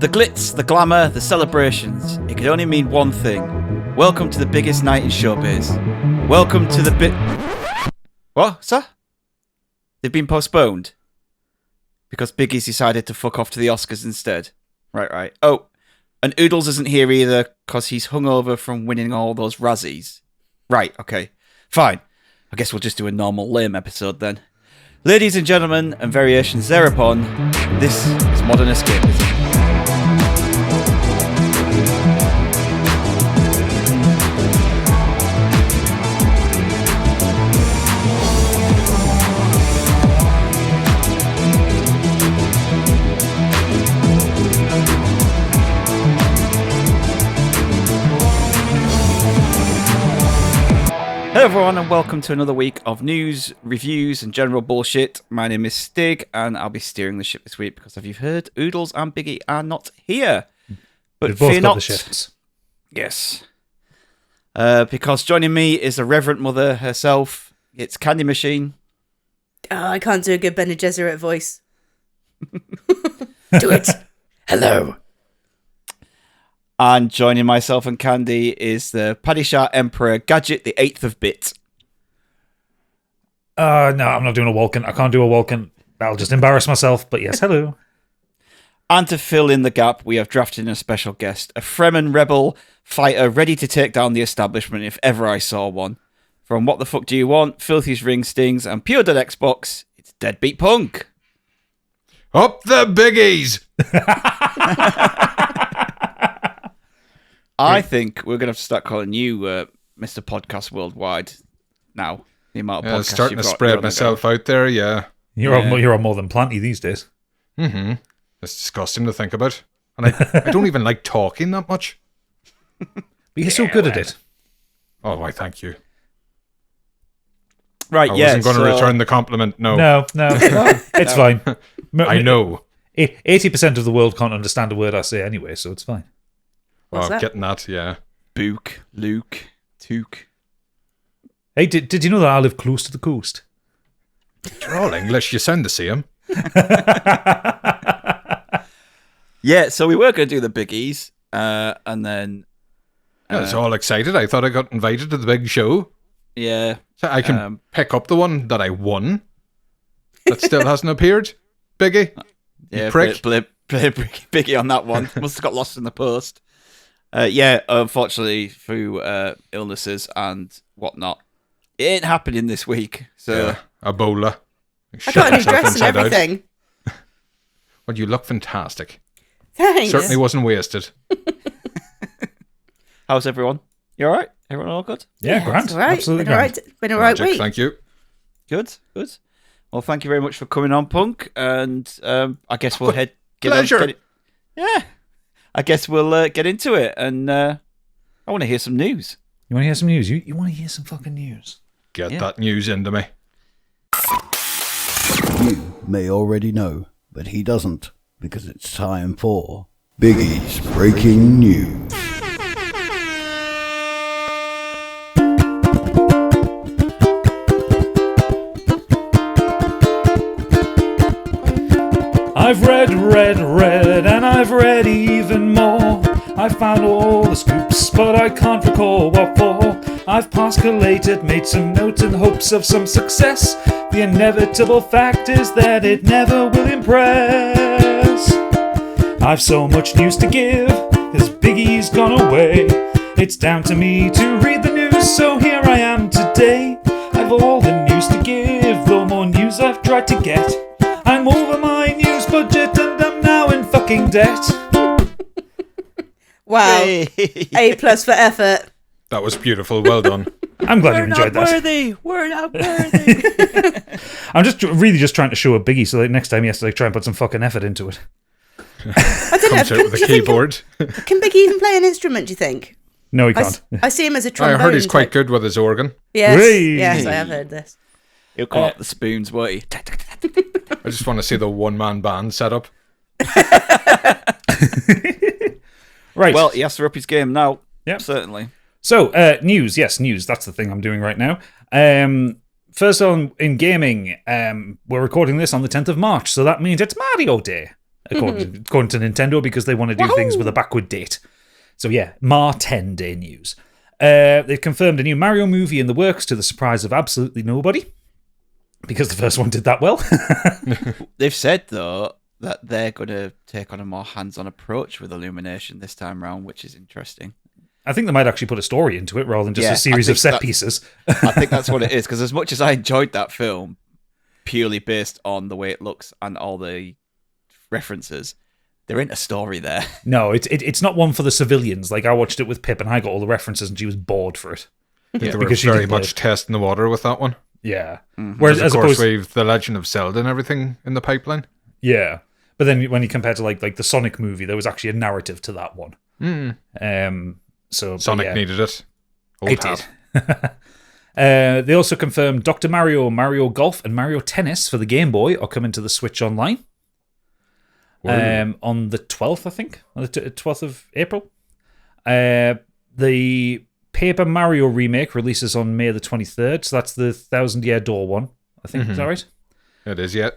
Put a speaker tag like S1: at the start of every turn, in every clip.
S1: The glitz, the glamour, the celebrations. It could only mean one thing. Welcome to the biggest night in showbiz. Welcome to the What, sir? They've been postponed? Because Biggies decided to fuck off to the Oscars instead. Right. Oh, and Oodles isn't here either because he's hungover from winning all those Razzies. Right, okay. Fine. I guess we'll just do a normal lame episode then. Ladies and gentlemen, and variations thereupon, this is Modern Escapism. Hello everyone and welcome to another week of news, reviews and general bullshit. My name is Stig and I'll be steering the ship this week because as you've heard, Oodles and Biggie are not here. But
S2: We've both
S1: fear
S2: got
S1: not.
S2: the shifts.
S1: Yes. Because joining me is the Reverend Mother herself. It's Candy Machine.
S3: Oh, I can't do a good Bene Gesserit voice. Do it. Hello.
S1: And joining myself and Candy is the Paddy Shah Emperor Gadget, the 8th of Bit.
S2: No, I'm not doing a Vulcan. I can't do a Vulcan. I'll just embarrass myself. But yes, hello.
S1: And to fill in the gap, we have drafted in a special guest, a Fremen rebel fighter ready to take down the establishment if ever I saw one. From What the Fuck Do You Want, Filthy's Ring Stings, and Pure Dead Xbox, it's DeadbeatPunk.
S4: Up the Biggies!
S1: I think we're going to have to start calling you Mr. Podcast Worldwide now. The amount of podcasts
S4: starting
S1: you've
S4: to
S1: got
S4: spread
S1: on the
S4: myself
S1: go.
S4: out there, yeah.
S2: You're on more than plenty these days.
S4: Mm-hmm. It's disgusting to think about. And I don't even like talking that much.
S2: But you're so good at it.
S4: Oh, why, thank you.
S1: Right,
S4: I
S1: yeah.
S4: wasn't going to return the compliment, no.
S2: No, it's fine.
S4: I know.
S2: 80% of the world can't understand a word I say anyway, so it's fine.
S3: What's that?
S4: Getting that, yeah.
S1: Book, Luke, Took.
S2: Hey, did you know that I live close to the coast?
S4: You're all English, you sound the same.
S1: Yeah, so we were going to do the Biggies, and then...
S4: I was all excited. I thought I got invited to the big show.
S1: Yeah.
S4: So I can pick up the one that I won that still hasn't appeared. Biggie.
S1: Yeah,
S4: prick.
S1: Biggie on that one. Must have got lost in the post. Yeah, unfortunately, through illnesses and whatnot, it ain't happening this week. So
S4: Ebola.
S3: I got a new dress and everything.
S4: Well, you look fantastic.
S3: Thanks.
S4: Certainly wasn't wasted.
S1: How's everyone? You all right? Everyone all good?
S2: Yeah, grand.
S3: It's all right.
S2: Absolutely
S3: Been all
S2: grand.
S3: right. Been all right
S4: Magic,
S3: week.
S4: thank you.
S1: Good. Well, thank you very much for coming on, Punk. And I guess we'll
S4: Pleasure.
S1: Yeah. I guess we'll get into it. And I want to hear some news.
S2: You want to hear some news? You want to hear some fucking news?
S4: Get that news into me.
S5: You may already know, but he doesn't, because it's time for Biggie's Breaking News.
S2: I've read, and I've read even more. I've found all the scoops, but I can't recall what for. I've passed, collated, made some notes in hopes of some success. The inevitable fact is that it never will impress. I've so much news to give, cause Biggie's gone away. It's down to me to read the news, so here I am today. I've all the news to give, though more news I've tried to get. I'm over my news budget and I'm now in fucking debt.
S3: Wow.
S1: Hey.
S3: A+ for effort.
S4: That was beautiful. Well done.
S2: I'm glad you enjoyed that.
S1: We're not worthy.
S2: I'm just trying to show a Biggie so that next time he has to try and put some fucking effort into it.
S3: I don't
S4: Comes
S3: know.
S4: out with a keyboard.
S3: Can Biggie even play an instrument, do you think?
S2: No, he can't.
S3: I see him as a
S4: I
S3: trombone.
S4: heard he's quite
S3: type.
S4: good with his organ.
S3: Yes,
S2: Whee!
S3: yes, I have heard this.
S1: He'll call up the spoons, won't he?
S4: I just want to see the one-man band set up.
S2: Right.
S1: Well, he has to up his game now.
S2: Yep.
S1: Certainly.
S2: So, news. Yes, news. That's the thing I'm doing right now. First on in gaming, we're recording this on the 10th of March, so that means it's Mario Day. according to Nintendo, because they want to do things with a backward date. So yeah, 10 day news. They've confirmed a new Mario movie in the works to the surprise of absolutely nobody, because the first one did that well.
S1: They've said, though, that they're going to take on a more hands-on approach with Illumination this time round, which is interesting.
S2: I think they might actually put a story into it rather than just a series of set pieces.
S1: I think that's what it is, because as much as I enjoyed that film, purely based on the way it looks and all the references, there ain't a story there.
S2: No, it's not one for the civilians. Like, I watched it with Pip and I got all the references and she was bored for it.
S4: I think they were very much testing the water with that one.
S2: Yeah.
S4: Mm-hmm. Whereas, of course, we've The Legend of Zelda and everything in the pipeline.
S2: Yeah. But then when you compare to like the Sonic movie, there was actually a narrative to that one. So
S4: Sonic needed it.
S2: It did. They also confirmed Dr. Mario, Mario Golf, and Mario Tennis for the Game Boy are coming to the Switch Online. On the 12th, I think. On the 12th of April. The Paper Mario remake releases on May the 23rd, so that's the 1,000-Year Door one, I think. Is that right?
S4: It is, yeah.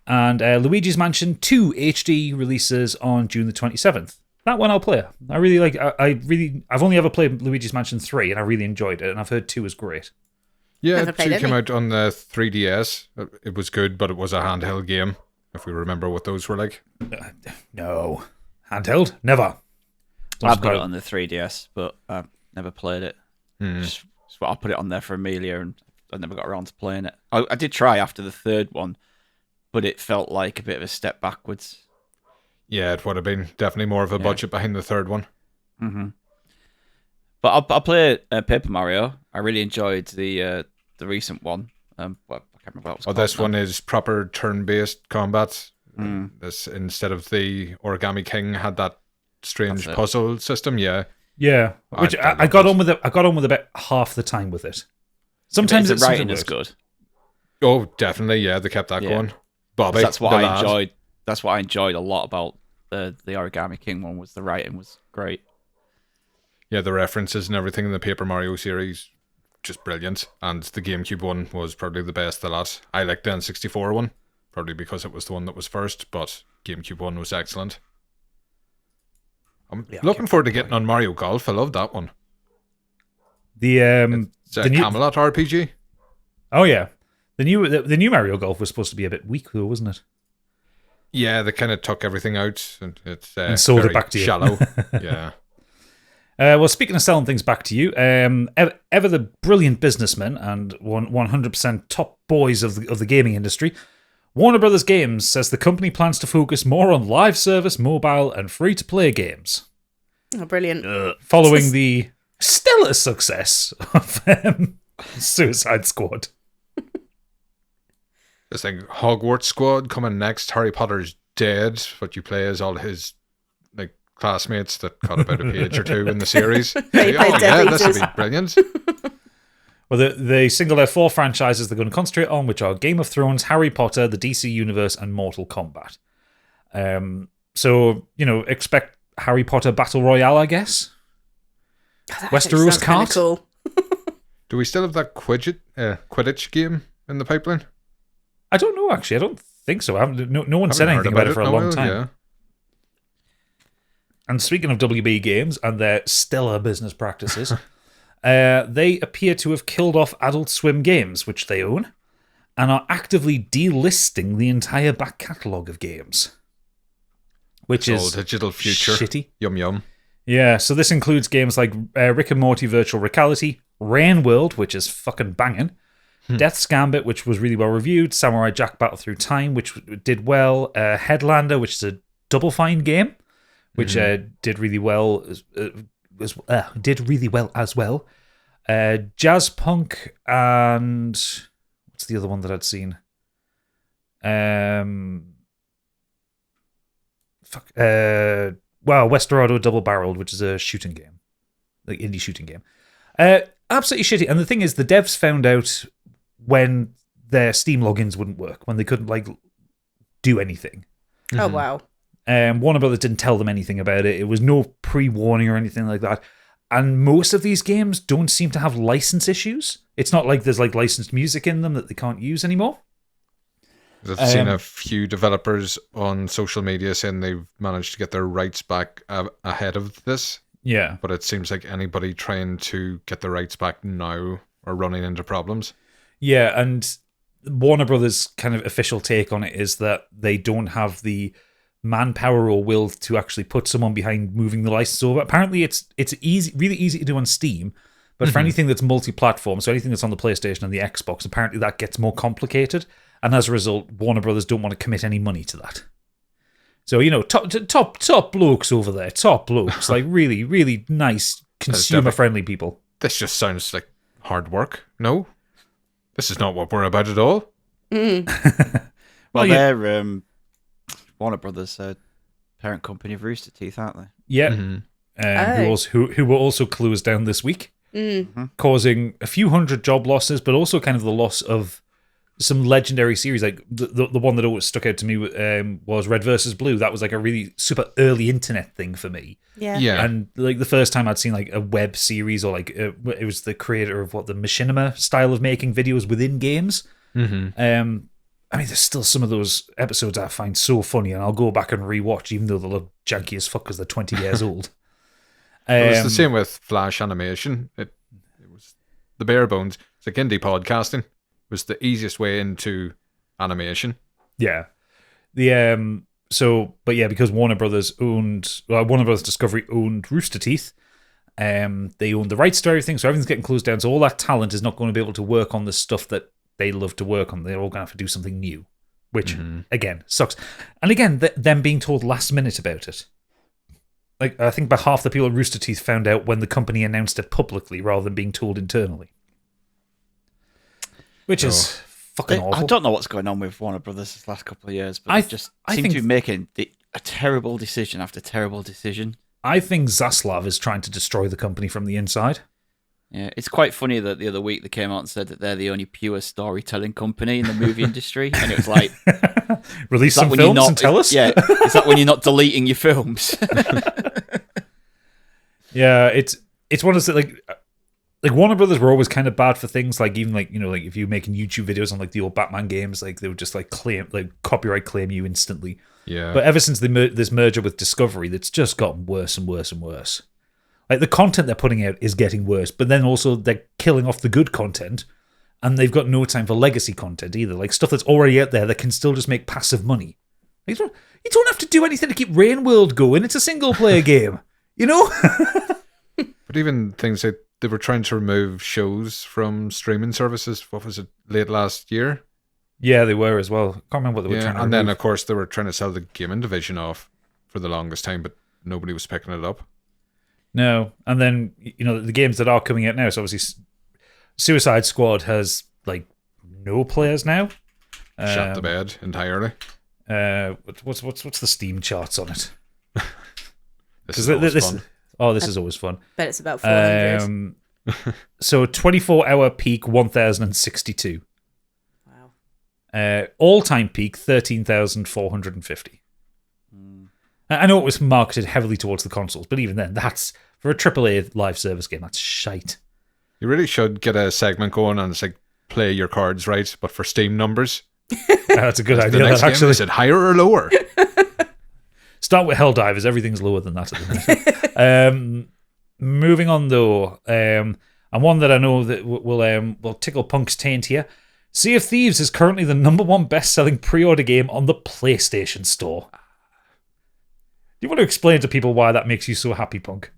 S2: And Luigi's Mansion 2 HD releases on June the 27th. That one I'll play. I really like. I've only ever played Luigi's Mansion 3, and I really enjoyed it. And I've heard 2 is great.
S4: Yeah, 2 came out on the 3DS. It was good, but it was a handheld game. If we remember what those were like.
S2: No, handheld, never.
S1: I've got it on the 3DS, but I've never played it. I put it on there for Amelia, and I never got around to playing it. I did try after the third one, but it felt like a bit of a step backwards.
S4: Yeah, it would have been definitely more of a budget behind the third one.
S1: Mm-hmm. But I'll play Paper Mario. I really enjoyed the recent one. I can't remember what it was called.
S4: This one is proper turn-based combat. This, instead of the Origami King, had that strange puzzle system. Yeah,
S2: Which I got on with it. I got on with about half the time with it. Sometimes
S1: the writing is good.
S4: Oh, definitely. Yeah, they kept that going. Bobby,
S1: that's what I enjoyed. That's what I enjoyed a lot about the Origami King one. Was the writing was great.
S4: Yeah, the references and everything in the Paper Mario series, just brilliant. And the GameCube one was probably the best of the lot. I liked the N64 one, probably because it was the one that was first, but GameCube one was excellent. I'm looking forward to getting on Mario Golf. I love that one. It's a Camelot RPG.
S2: Oh yeah, the new Mario Golf was supposed to be a bit weak though, wasn't it?
S4: Yeah, they kind of took everything out and it's
S2: and sold it back to you.
S4: Shallow. Yeah.
S2: Well, speaking of selling things back to you, ever the brilliant businessman and 100% top boys of the gaming industry, Warner Brothers Games says the company plans to focus more on live service, mobile, and free-to-play games.
S3: Oh, brilliant.
S2: Following the stellar success of Suicide Squad.
S4: This thing, Hogwarts Squad coming next. Harry Potter's dead, but you play as all his classmates that got about a page or two in the series. This would be brilliant.
S2: Well, they singled out 4 franchises they're going to concentrate on, which are Game of Thrones, Harry Potter, the DC Universe, and Mortal Kombat. So, expect Harry Potter Battle Royale, I guess. Westeros Kart.
S3: Cool.
S4: Do we still have that Quidditch game in the pipeline?
S2: I don't know, actually. I don't think so. No one said anything about it for a long time.
S4: Yeah.
S2: And speaking of WB Games and their stellar business practices, they appear to have killed off Adult Swim Games, which they own, and are actively delisting the entire back catalogue of games. Which is
S4: digital future.
S2: Shitty.
S4: Yum yum.
S2: Yeah, so this includes games like Rick and Morty Virtual Reality, Rain World, which is fucking banging, Death's Gambit, which was really well reviewed, Samurai Jack Battle Through Time, which did well, Headlander, which is a Double Fine game, which did really well as well. Jazz Punk and what's the other one that I'd seen? Westerado Double Barreled, which is a shooting game, like indie shooting game. Absolutely shitty. And the thing is, the devs found out when their Steam logins wouldn't work, when they couldn't do anything.
S3: Oh wow.
S2: Warner Brothers didn't tell them anything about it. It was no pre-warning or anything like that. And most of these games don't seem to have license issues. It's not like there's licensed music in them that they can't use anymore.
S4: I've seen a few developers on social media saying they've managed to get their rights back ahead of this.
S2: Yeah.
S4: But it seems like anybody trying to get the rights back now are running into problems.
S2: Yeah, and Warner Brothers' kind of official take on it is that they don't have the manpower or will to actually put someone behind moving the license over. Apparently, it's easy, really easy to do on Steam, but for anything that's multi-platform, so anything that's on the PlayStation and the Xbox, apparently that gets more complicated, and as a result, Warner Brothers don't want to commit any money to that. So, you know, top blokes over there, top blokes, like really, really nice, consumer-friendly people.
S4: This just sounds like hard work. No? This is not what we're about at all.
S1: Well, they're Warner Brothers, parent company of Rooster Teeth, aren't they?
S2: Yeah. Who were also closed down this week, causing a few hundred job losses, but also kind of the loss of some legendary series. Like the one that always stuck out to me was Red versus Blue. That was like a really super early internet thing for me.
S3: Yeah.
S2: And like the first time I'd seen like a web series, or like it was the creator of the machinima style of making videos within games. I mean, there's still some of those episodes I find so funny, and I'll go back and rewatch, even though they look janky as fuck because they're 20 years old.
S4: It was the same with Flash animation. It was the bare bones. It's like indie podcasting was the easiest way into animation.
S2: Yeah. Because Warner Brothers Discovery owned Rooster Teeth, they owned the rights to everything, so everything's getting closed down. So all that talent is not going to be able to work on the stuff that they love to work on. They're all going to have to do something new, which again sucks. And again, them being told last minute about it. Like, I think about half the people at Rooster Teeth found out when the company announced it publicly rather than being told internally. Which is fucking awful.
S1: I don't know what's going on with Warner Brothers this last couple of years, but I seem to be making a terrible decision after terrible decision.
S2: I think Zaslav is trying to destroy the company from the inside.
S1: Yeah, it's quite funny that the other week they came out and said that they're the only pure storytelling company in the movie industry, and it was like,
S2: release some films and tell us.
S1: Yeah, is that when you're not deleting your films?
S2: Yeah, it's one of the like Warner Brothers were always kind of bad for things like, even like, you know, like if you're making YouTube videos on like the old Batman games, like they would just like copyright claim you instantly.
S4: Yeah.
S2: But ever since this merger with Discovery, that's just gotten worse and worse and worse. Like the content they're putting out is getting worse, but then also they're killing off the good content, and they've got no time for legacy content either. Like stuff that's already out there that can still just make passive money. Like, you don't have to do anything to keep Rain World going. It's a single player game, you know.
S4: But even things like they were trying to remove shows from streaming services. What was it, late last year?
S2: Yeah, they were as well. Can't remember what they were trying to remove.
S4: And then of course they were trying to sell the gaming division off for the longest time, but nobody was picking it up.
S2: No, and then, you know, the games that are coming out now, so obviously Suicide Squad has like no players now.
S4: Shut the bed entirely.
S2: What's the Steam charts on it?
S4: This is always fun.
S2: Oh, this is always fun.
S3: Bet it's about 400.
S2: So 24-hour peak 1,062.
S3: Wow.
S2: All-time peak 13,450. I know it was marketed heavily towards the consoles, but even then, that's, for a AAA live service game, that's shite.
S4: You really should get a segment going and it's like, play your cards right, but for Steam numbers.
S2: That's a good idea.
S4: The next game, is it higher or lower?
S2: Start with Helldivers. Everything's lower than that at the minute. Moving on, though, and one that I know that will tickle Punk's taint here. Sea of Thieves is currently the #1 best-selling pre-order game on the PlayStation Store. Do you want to explain to people why that makes you so happy, Punk?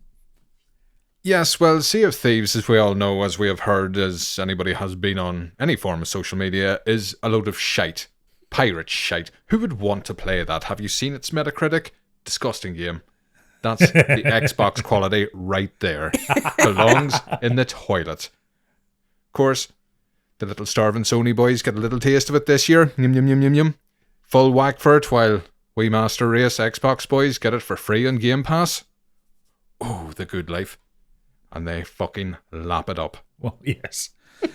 S4: Yes, well, Sea of Thieves, as we all know, as we have heard, as anybody has been on any form of social media, is a load of shite. Pirate shite. Who would want to play that? Have you seen its Metacritic? Disgusting game. That's the Xbox quality right there. Belongs in the toilet. Of course, the little starving Sony boys get a little taste of it this year. Yum, yum, yum, yum, yum. Full whack for it, while we Master Race Xbox boys get it for free on Game Pass. Oh, the good life. And they fucking lap it up.
S2: Well, yes.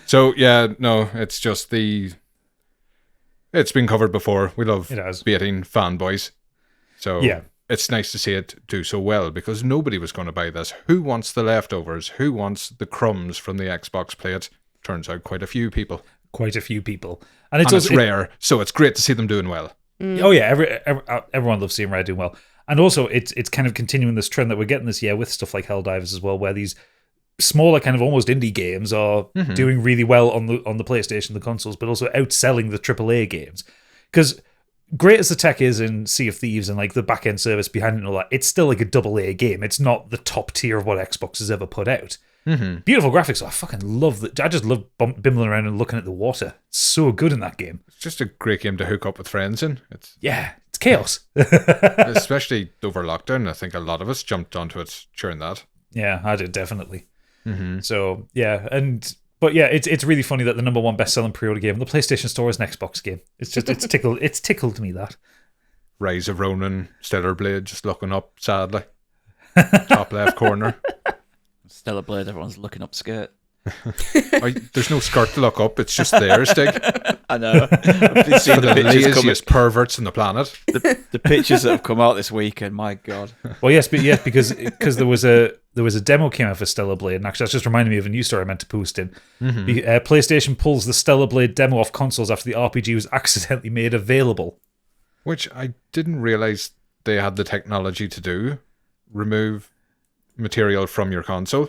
S4: So, yeah, no, it's just it's been covered before. We love baiting fanboys. So,
S2: yeah.
S4: It's nice to see it do so well, because nobody was going to buy this. Who wants the leftovers? Who wants the crumbs from the Xbox plate? Turns out quite a few people.
S2: quite a few people. And
S4: it's rare, so it's great to see them doing well.
S2: Oh yeah, everyone loves seeing Rare doing well. And also, it's kind of continuing this trend that we're getting this year with stuff like Helldivers as well, where these smaller kind of almost indie games are doing really well on the PlayStation, the consoles, but also outselling the AAA games. Because great as the tech is in Sea of Thieves and like the back end service behind it and all that, it's still like a AA game. It's not the top tier of what Xbox has ever put out. Beautiful graphics. I fucking love that. I just love bimbling around and looking at the water. It's so good in that game.
S4: It's just a great game to hook up with friends in. It's
S2: chaos.
S4: Especially over lockdown. I think a lot of us jumped onto it during that.
S2: Yeah, I did definitely. So yeah, but it's really funny that the number one best-selling pre-order game in the PlayStation Store is an Xbox game. It's tickled me that.
S4: Rise of Ronin, Stellar Blade, just looking up sadly. Top left corner.
S1: Stellar Blade, everyone's looking up skirt.
S4: There's no skirt to look up, it's just there, Stig.
S1: I know. I've been seeing the
S4: laziest perverts on the planet.
S1: The pictures that have come out this weekend, my God.
S2: Well, yes, because there was a demo came out for Stellar Blade, and actually that's just reminded me of a news story I meant to post in. PlayStation pulls the Stellar Blade demo off consoles after the RPG was accidentally made available.
S4: Which I didn't realise they had the technology to do. Remove material from your console.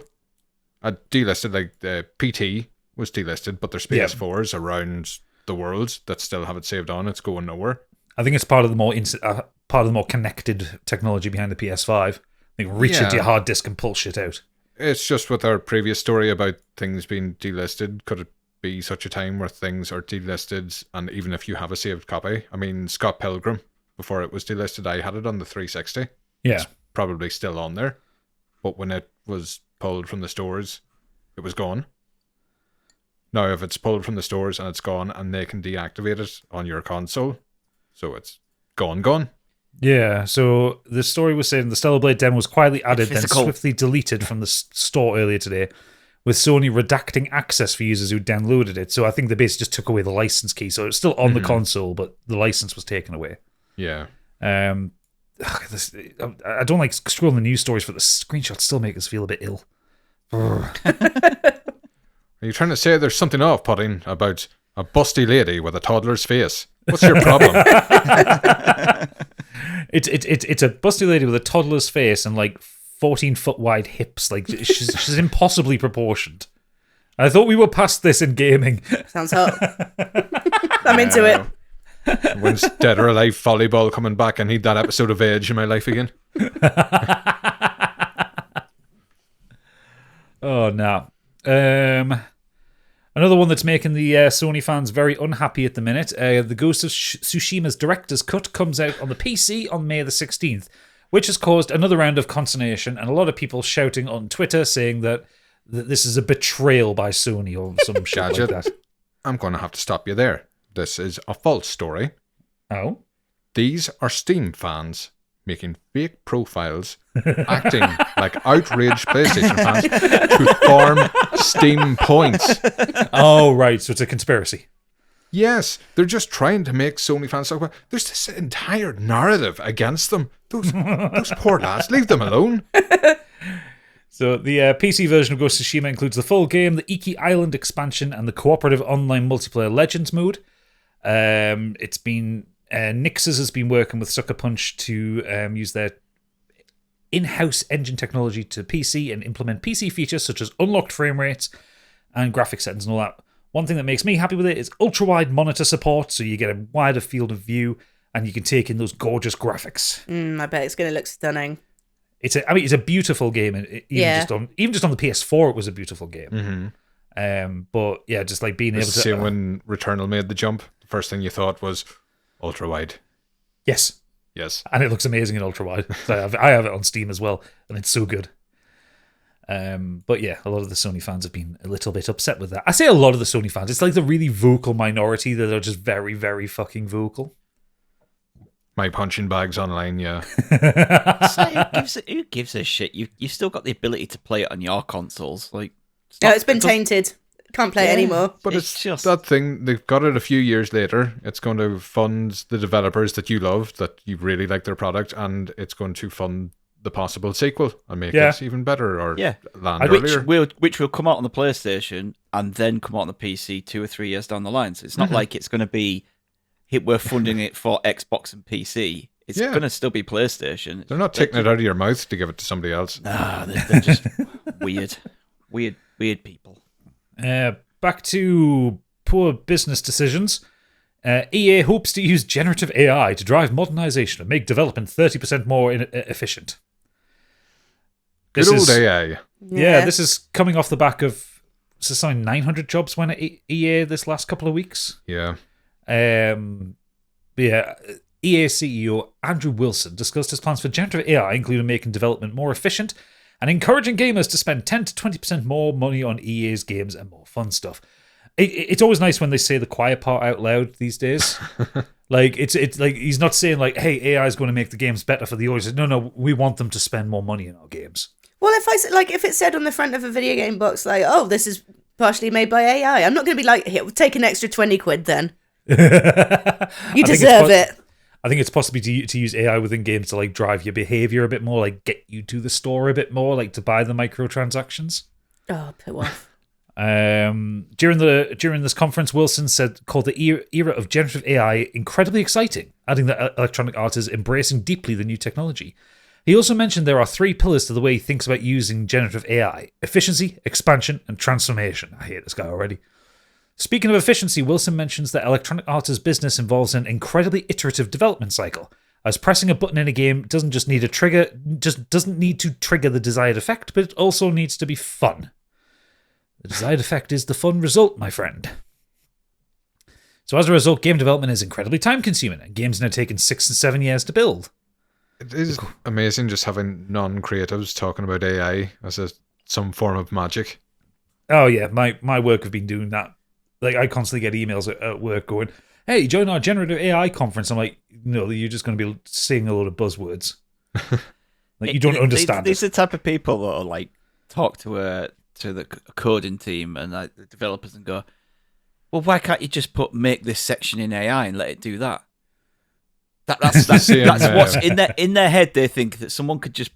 S4: I delisted, like the PT was delisted, but there's PS4s around the world that still have it saved on. It's going nowhere.
S2: I think it's part of the more connected technology behind the PS5. Like reach into your hard disk and pull shit out.
S4: It's just with our previous story about things being delisted. Could it be such a time where things are delisted, and even if you have a saved copy? I mean, Scott Pilgrim, before it was delisted, I had it on the 360.
S2: Yeah,
S4: it's probably still on there. But when it was pulled from the stores, it was gone. Now, if it's pulled from the stores and it's gone, and they can deactivate it on your console, so it's gone.
S2: Yeah, so the story was saying the Stellar Blade demo was quietly added, then swiftly deleted from the store earlier today, with Sony redacting access for users who downloaded it. So I think they basically just took away the license key. So it's still on the console, but the license was taken away.
S4: Yeah.
S2: I don't like scrolling the news stories, but the screenshots still make us feel a bit ill.
S4: Are you trying to say there's something off-putting about a busty lady with a toddler's face? What's your problem?
S2: It's a busty lady with a toddler's face and like 14-foot wide hips. Like she's impossibly proportioned. I thought we were past this in gaming.
S3: Sounds hot. I'm into it.
S4: When's Dead or Alive Volleyball coming back? I need that episode of Edge in my life again.
S2: Oh, no. Another one that's making the Sony fans very unhappy at the minute. The Ghost of Tsushima's director's cut comes out on the PC on May the 16th, which has caused another round of consternation and a lot of people shouting on Twitter saying that this is a betrayal by Sony or some shit
S4: Gadget,
S2: like that.
S4: I'm going to have to stop you there. This is a false story.
S2: Oh?
S4: These are Steam fans making fake profiles, acting like outraged PlayStation fans to farm Steam points.
S2: Oh, right. So it's a conspiracy.
S4: Yes, they're just trying to make Sony fans talk about. There's this entire narrative against them. Those poor lads, leave them alone.
S2: So the PC version of Ghost of Tsushima includes the full game, the Iki Island expansion, and the cooperative online multiplayer Legends mode. It's been Nixes has been working with Sucker Punch to use their in-house engine technology to PC and implement PC features such as unlocked frame rates and graphic settings and all that. One thing that makes me happy with it is ultra-wide monitor support, so you get a wider field of view and you can take in those gorgeous graphics.
S3: I bet it's going to look stunning.
S2: It's a beautiful game. Even just on the PS4, it was a beautiful game. But yeah, just like being able to.
S4: Same when Returnal made the jump. The first thing you thought was ultra wide.
S2: Yes, and it looks amazing in ultra wide. So I have it on Steam as well, and it's so good. But yeah, a lot of the Sony fans have been a little bit upset with that. I say a lot of the Sony fans. It's like the really vocal minority that are just very, very fucking vocal.
S4: My punching bags online, yeah.
S1: So who gives a shit? You've still got the ability to play it on your consoles. Like,
S3: it's been tainted. Can't play it anymore.
S4: But it's just that thing. They've got it a few years later. It's going to fund the developers that you love, that you really like their product, and it's going to fund the possible sequel and make
S2: Yeah.
S4: it even better, or
S1: Yeah.
S4: land
S1: Which
S4: earlier.
S1: will come out on the PlayStation and then come out on the PC 2 or 3 years down the line. So it's not like it's going to be we're funding it for Xbox and PC. It's
S4: Yeah.
S1: going to still be PlayStation.
S4: They're not taking it out of your mouth to give it to somebody else.
S1: Nah, they're just weird people.
S2: Back to poor business decisions. EA hopes to use generative AI to drive modernization and make development 30% more efficient.
S4: Good old AI.
S2: Yeah, this is coming off the back of assigned 900 jobs went at EA this last couple of weeks.
S4: Yeah.
S2: EA CEO Andrew Wilson discussed his plans for generative AI, including making development more efficient and encouraging gamers to spend 10 to 20% more money on EA's games and more fun stuff. It's always nice when they say the quiet part out loud these days. Like it's like he's not saying like, "Hey, AI is going to make the games better for the audience." No, we want them to spend more money in our games.
S3: Well, if it said on the front of a video game box like, "Oh, this is partially made by AI," I'm not going to be like, "Here, we'll take an extra 20 quid then." You deserve it.
S2: I think it's possible to use AI within games to like drive your behavior a bit more, like get you to the store a bit more, like to buy the microtransactions.
S3: Oh, put off.
S2: During this conference, Wilson called the era of generative AI incredibly exciting, adding that Electronic Arts is embracing deeply the new technology. He also mentioned there are 3 pillars to the way he thinks about using generative AI: efficiency, expansion, and transformation. I hate this guy already. Speaking of efficiency, Wilson mentions that Electronic Arts' business involves an incredibly iterative development cycle, as pressing a button in a game doesn't need to trigger the desired effect, but it also needs to be fun. The desired effect is the fun result, my friend. So as a result, game development is incredibly time-consuming, and games now taking 6 and 7 years to build.
S4: It is amazing just having non-creatives talking about AI as some form of magic.
S2: Oh yeah, my work have been doing that. Like I constantly get emails at work going, "Hey, join our generative AI conference." I'm like, "No, you're just going to be saying a load of buzzwords. Like you don't understand."
S1: These are the type of people that will like talk to the coding team and like the developers and go, "Well, why can't you just make this section in AI and let it do that?" That's what's in their head. They think that someone could just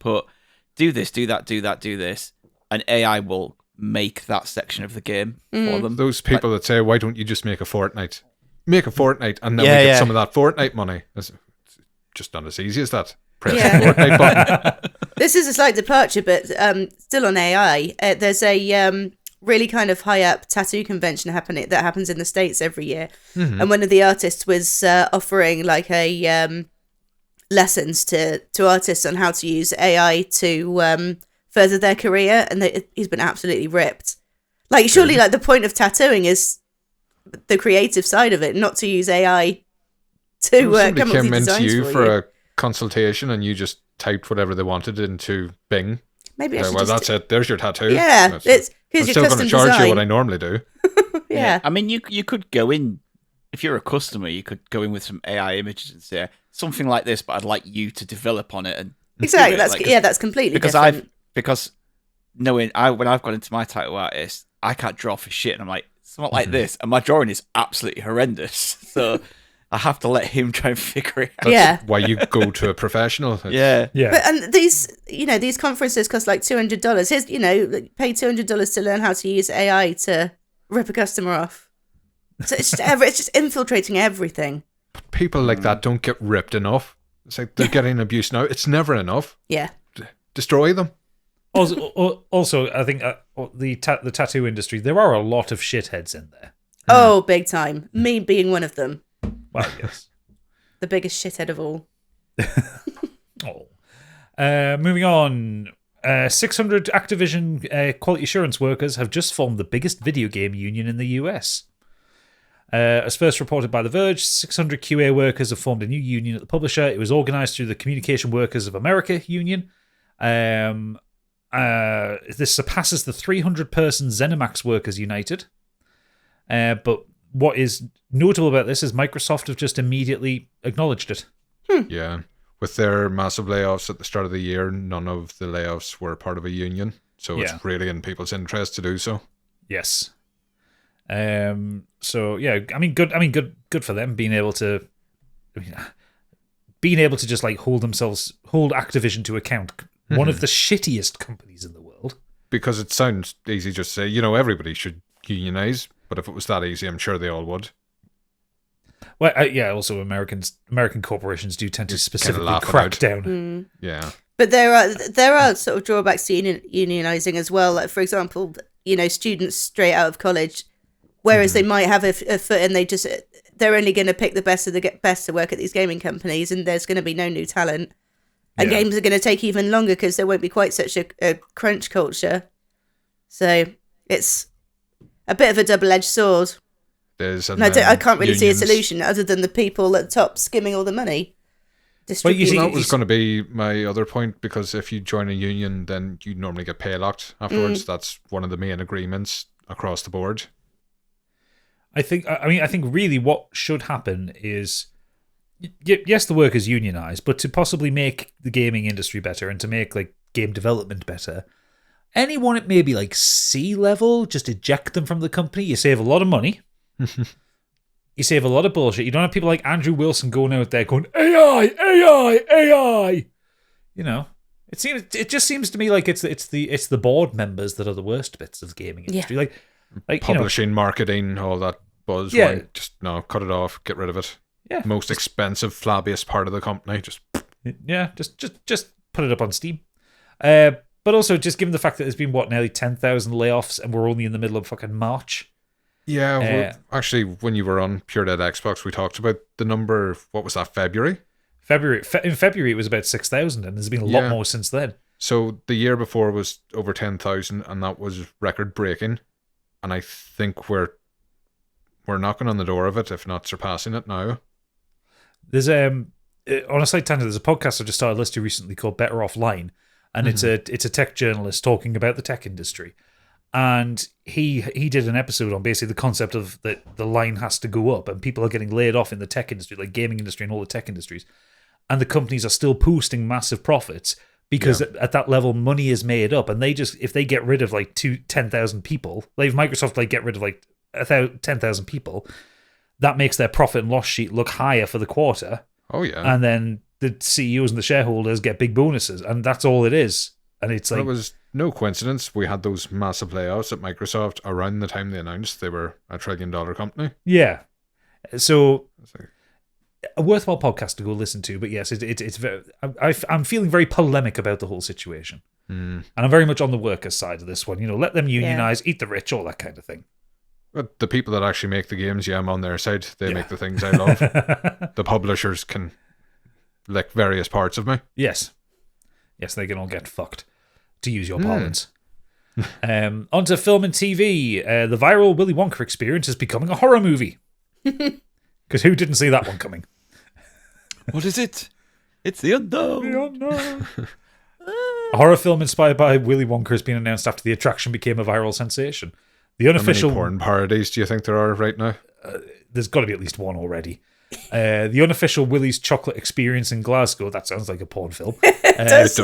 S1: do this, do that, do that, do this, and AI will make that section of the game for them.
S4: Those people that say, "Why don't you just make a Fortnite? Make a Fortnite and then we get some of that Fortnite money." It's just not as easy as that. Press the Fortnite button.
S3: This is a slight departure, but still on AI. There's a really kind of high up tattoo convention that happens in the States every year, and one of the artists was offering like a lessons to artists on how to use AI to further their career, and he's been absolutely ripped. Like surely, like the point of tattooing is the creative side of it, not to use AI to come up with
S4: Somebody came
S3: designs
S4: into you
S3: for
S4: for
S3: you.
S4: a consultation and you just typed whatever they wanted into Bing.
S3: Maybe I
S4: Okay,
S3: should
S4: well,
S3: just...
S4: that's it. There's your tattoo.
S3: Yeah,
S4: That's
S3: it's
S4: I'm
S3: here's your
S4: still going
S3: custom
S4: to charge
S3: design.
S4: you what I normally do.
S3: Yeah.
S1: I mean, you could go in if you're a customer. You could go in with some AI images and say something like this, but I'd like you to develop on it and
S3: Exactly.
S1: do it.
S3: That's
S1: Like,
S3: that's completely
S1: because
S3: different.
S1: when I've gone into my title artist, I can't draw for shit, and I'm like something like this, and my drawing is absolutely horrendous. So I have to let him try and figure it out.
S4: That's why you go to a professional.
S1: Yeah.
S3: But and these conferences cost like $200. Here's pay $200 to learn how to use AI to rip a customer off. So it's just infiltrating everything.
S4: People like that don't get ripped enough. It's like they're getting abuse now. It's never enough.
S3: Yeah.
S4: Destroy them.
S2: Also, I think the tattoo industry, there are a lot of shitheads in there.
S3: Oh, big time. Me being one of them.
S2: Well, yes.
S3: The biggest shithead of all.
S2: Moving on. 600 Activision quality assurance workers have just formed the biggest video game union in the US. As first reported by The Verge, 600 QA workers have formed a new union at the publisher. It was organised through the Communication Workers of America union. This surpasses the 300-person ZeniMax Workers United. But what is notable about this is Microsoft have just immediately acknowledged it.
S4: Yeah. With their massive layoffs at the start of the year, none of the layoffs were part of a union. So it's really in people's interest to do so.
S2: Yes. So yeah, good for them being able to just like hold Activision to account one of the shittiest companies in the world.
S4: Because it sounds easy just to say, everybody should unionize. But if it was that easy, I'm sure they all would.
S2: Well, also American corporations do tend to specifically
S4: laugh it
S2: crack
S4: out.
S2: down.
S4: Yeah.
S3: But there are sort of drawbacks to unionizing as well. Like, for example, students straight out of college, whereas they might have a foot in, they're only going to pick the best of the best to work at these gaming companies, and there's going to be no new talent. And games are going to take even longer because there won't be quite such a crunch culture. So it's a bit of a double-edged sword. I can't really see a solution other than the people at the top skimming all the money.
S4: That was going to be my other point, because if you join a union, then you normally get pay locked afterwards. That's one of the main agreements across the board.
S2: I think really what should happen is, yes, the workers unionize, but to possibly make the gaming industry better and to make like game development better, anyone at maybe like C level, just eject them from the company. You save a lot of money. You save a lot of bullshit. You don't have people like Andrew Wilson going out there going AI. It just seems to me like it's the board members that are the worst bits of the gaming industry.
S3: Yeah.
S2: Like
S4: publishing, marketing, all that buzz.
S2: Yeah.
S4: Cut it off, get rid of it.
S2: Yeah.
S4: Most expensive, flabbiest part of the company. Just
S2: put it up on Steam. But also, just given the fact that there's been nearly 10,000 layoffs, and we're only in the middle of fucking March.
S4: Yeah, actually, when you were on Pure Dead Xbox, we talked about the number. What was that? February. In February, it was about 6,000, and there's been a lot more since then. So the year before was over 10,000, and that was record breaking. And I think we're knocking on the door of it, if not surpassing it now.
S2: There's on a side tangent, there's a podcast I just started listening to recently called Better Offline, and it's a tech journalist talking about the tech industry. And he did an episode on basically the concept of that the line has to go up and people are getting laid off in the tech industry, like gaming industry and all the tech industries. And the companies are still posting massive profits because at that level money is made up. And if they get rid of like 10,000 people, like if Microsoft get rid of like 10,000 people, that makes their profit and loss sheet look higher for the quarter.
S4: Oh yeah.
S2: And then the CEOs and the shareholders get big bonuses, and that's all it is. And it's like,
S4: it was no coincidence we had those massive layoffs at Microsoft around the time they announced they were a $1 trillion company.
S2: Yeah. So a worthwhile podcast to go listen to, but yes, it's very. I'm feeling very polemic about the whole situation, and I'm very much on the workers' side of this one. Let them unionize, eat the rich, all that kind of thing.
S4: But the people that actually make the games, I'm on their side. They make the things I love. The publishers can lick various parts of me.
S2: Yes, they can all get fucked, to use your parlance. Onto film and TV. The viral Willy Wonka experience is becoming a horror movie. Because who didn't see that one coming?
S1: What is it? It's the unknown.
S2: A horror film inspired by Willy Wonka has been announced after the attraction became a viral sensation. The unofficial
S4: How many porn parodies do you think there are right now?
S2: There's got to be at least one already. The unofficial Willy's Chocolate Experience in Glasgow, that sounds like a porn film.
S4: It does.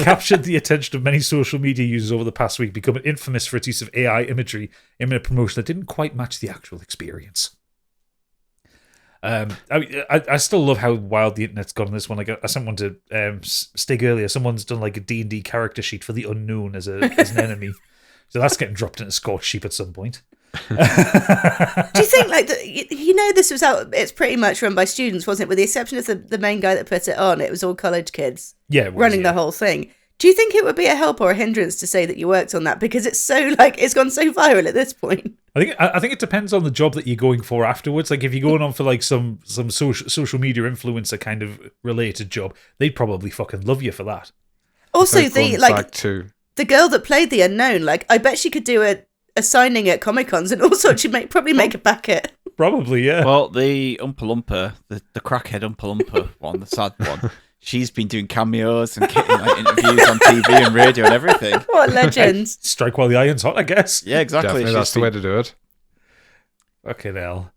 S2: Captured the attention of many social media users over the past week, becoming infamous for its use of AI imagery in a promotion that didn't quite match the actual experience. I still love how wild the internet's gone on this one. Like I sent one to Stig earlier. Someone's done like a D&D character sheet for the unknown as an enemy. So that's getting dropped into Scorched sheep at some point.
S3: Do you think this was out? It's pretty much run by students, wasn't it? With the exception of the main guy that put it on, it was all college kids. Running the whole thing. Do you think it would be a help or a hindrance to say that you worked on that, because it's so it's gone so viral at this point?
S2: I think it depends on the job that you're going for afterwards. Like if you're going on for like some social media influencer kind of related job, they'd probably fucking love you for that.
S3: Also, the girl that played the unknown, I bet she could do a signing at Comic Cons and also she'd probably make a packet.
S2: Probably, yeah.
S1: Well, the Oompa Loompa, the crackhead Oompa Loompa one, the sad one, she's been doing cameos and getting interviews on TV and radio and everything.
S3: What legends.
S2: Strike while the iron's hot, I guess.
S1: Yeah, exactly.
S4: Definitely, that's the way to do it.
S2: Fucking hell.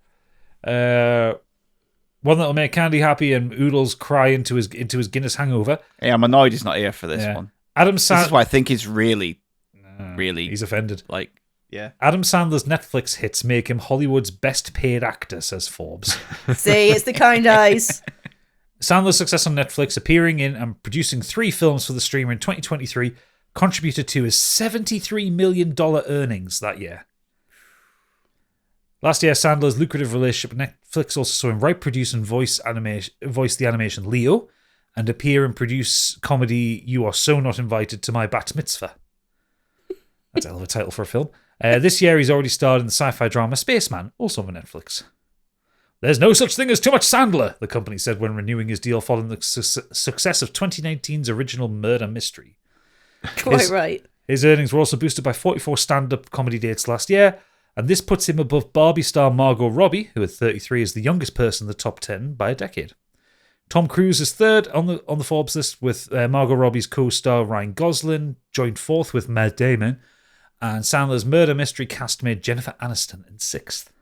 S2: One that'll make Candy happy and Oodles cry into his Guinness hangover.
S1: Yeah, I'm annoyed he's not here for this one.
S2: This
S1: is what I think is really
S2: he's offended.
S1: Yeah.
S2: Adam Sandler's Netflix hits make him Hollywood's best paid actor, says Forbes.
S3: See, it's the kind eyes.
S2: Sandler's success on Netflix, appearing in and producing 3 films for the streamer in 2023, contributed to his $73 million earnings that year. Last year, Sandler's lucrative relationship with Netflix also saw him write, produce, and voice the animation Leo, and appear and produce comedy You Are So Not Invited to My Bat Mitzvah. That's a hell of a title for a film. This year, he's already starred in the sci-fi drama Spaceman, also on Netflix. There's no such thing as too much Sandler, the company said when renewing his deal following the success of 2019's original murder mystery.
S3: Quite right.
S2: His earnings were also boosted by 44 stand-up comedy dates last year, and this puts him above Barbie star Margot Robbie, who at 33 is the youngest person in the top 10 by a decade. Tom Cruise is third on the Forbes list, with Margot Robbie's co-star Ryan Gosling joined fourth with Matt Damon, and Sandler's murder mystery castmate Jennifer Aniston in sixth.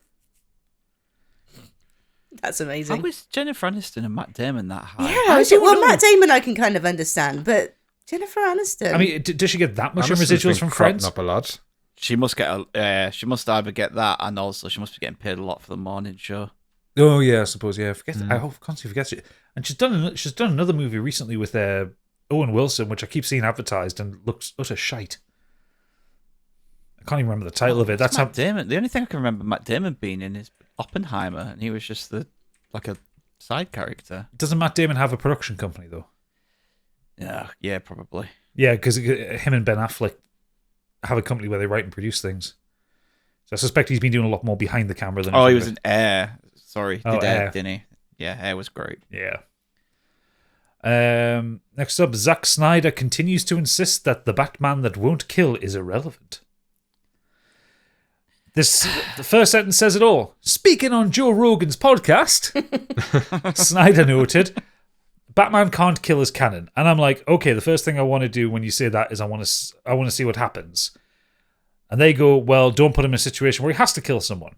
S3: That's amazing.
S1: How is Jennifer Aniston and Matt Damon that high?
S3: Yeah, Matt Damon I can kind of understand, but Jennifer Aniston.
S2: I mean, does she get that much in
S4: Aniston's
S2: residuals
S4: been
S2: from
S4: cropping
S2: Friends?
S4: up a lot.
S1: She must get she must either get that, and also she must be getting paid a lot for the morning show.
S2: Oh yeah, I suppose. Yeah, I constantly forget it. And she's done another movie recently with Owen Wilson, which I keep seeing advertised and looks utter shite. I can't even remember the title of it. That's
S1: Matt Damon. The only thing I can remember Matt Damon being in is Oppenheimer, and he was just like a side character.
S2: Doesn't Matt Damon have a production company though?
S1: Yeah, probably.
S2: Yeah, because him and Ben Affleck have a company where they write and produce things. So I suspect he's been doing a lot more behind the camera than.
S1: Oh, he was in Air. Sorry,
S2: Oh,
S1: did Air,
S2: Air.
S1: didn't he? Yeah, Air was great.
S2: Yeah. Next up, Zack Snyder continues to insist that the Batman that won't kill is irrelevant. The first sentence says it all. Speaking on Joe Rogan's podcast, Snyder noted, Batman can't kill as canon. And I'm like, okay, the first thing I want to do when you say that is I want to see what happens. And they go, well, don't put him in a situation where he has to kill someone.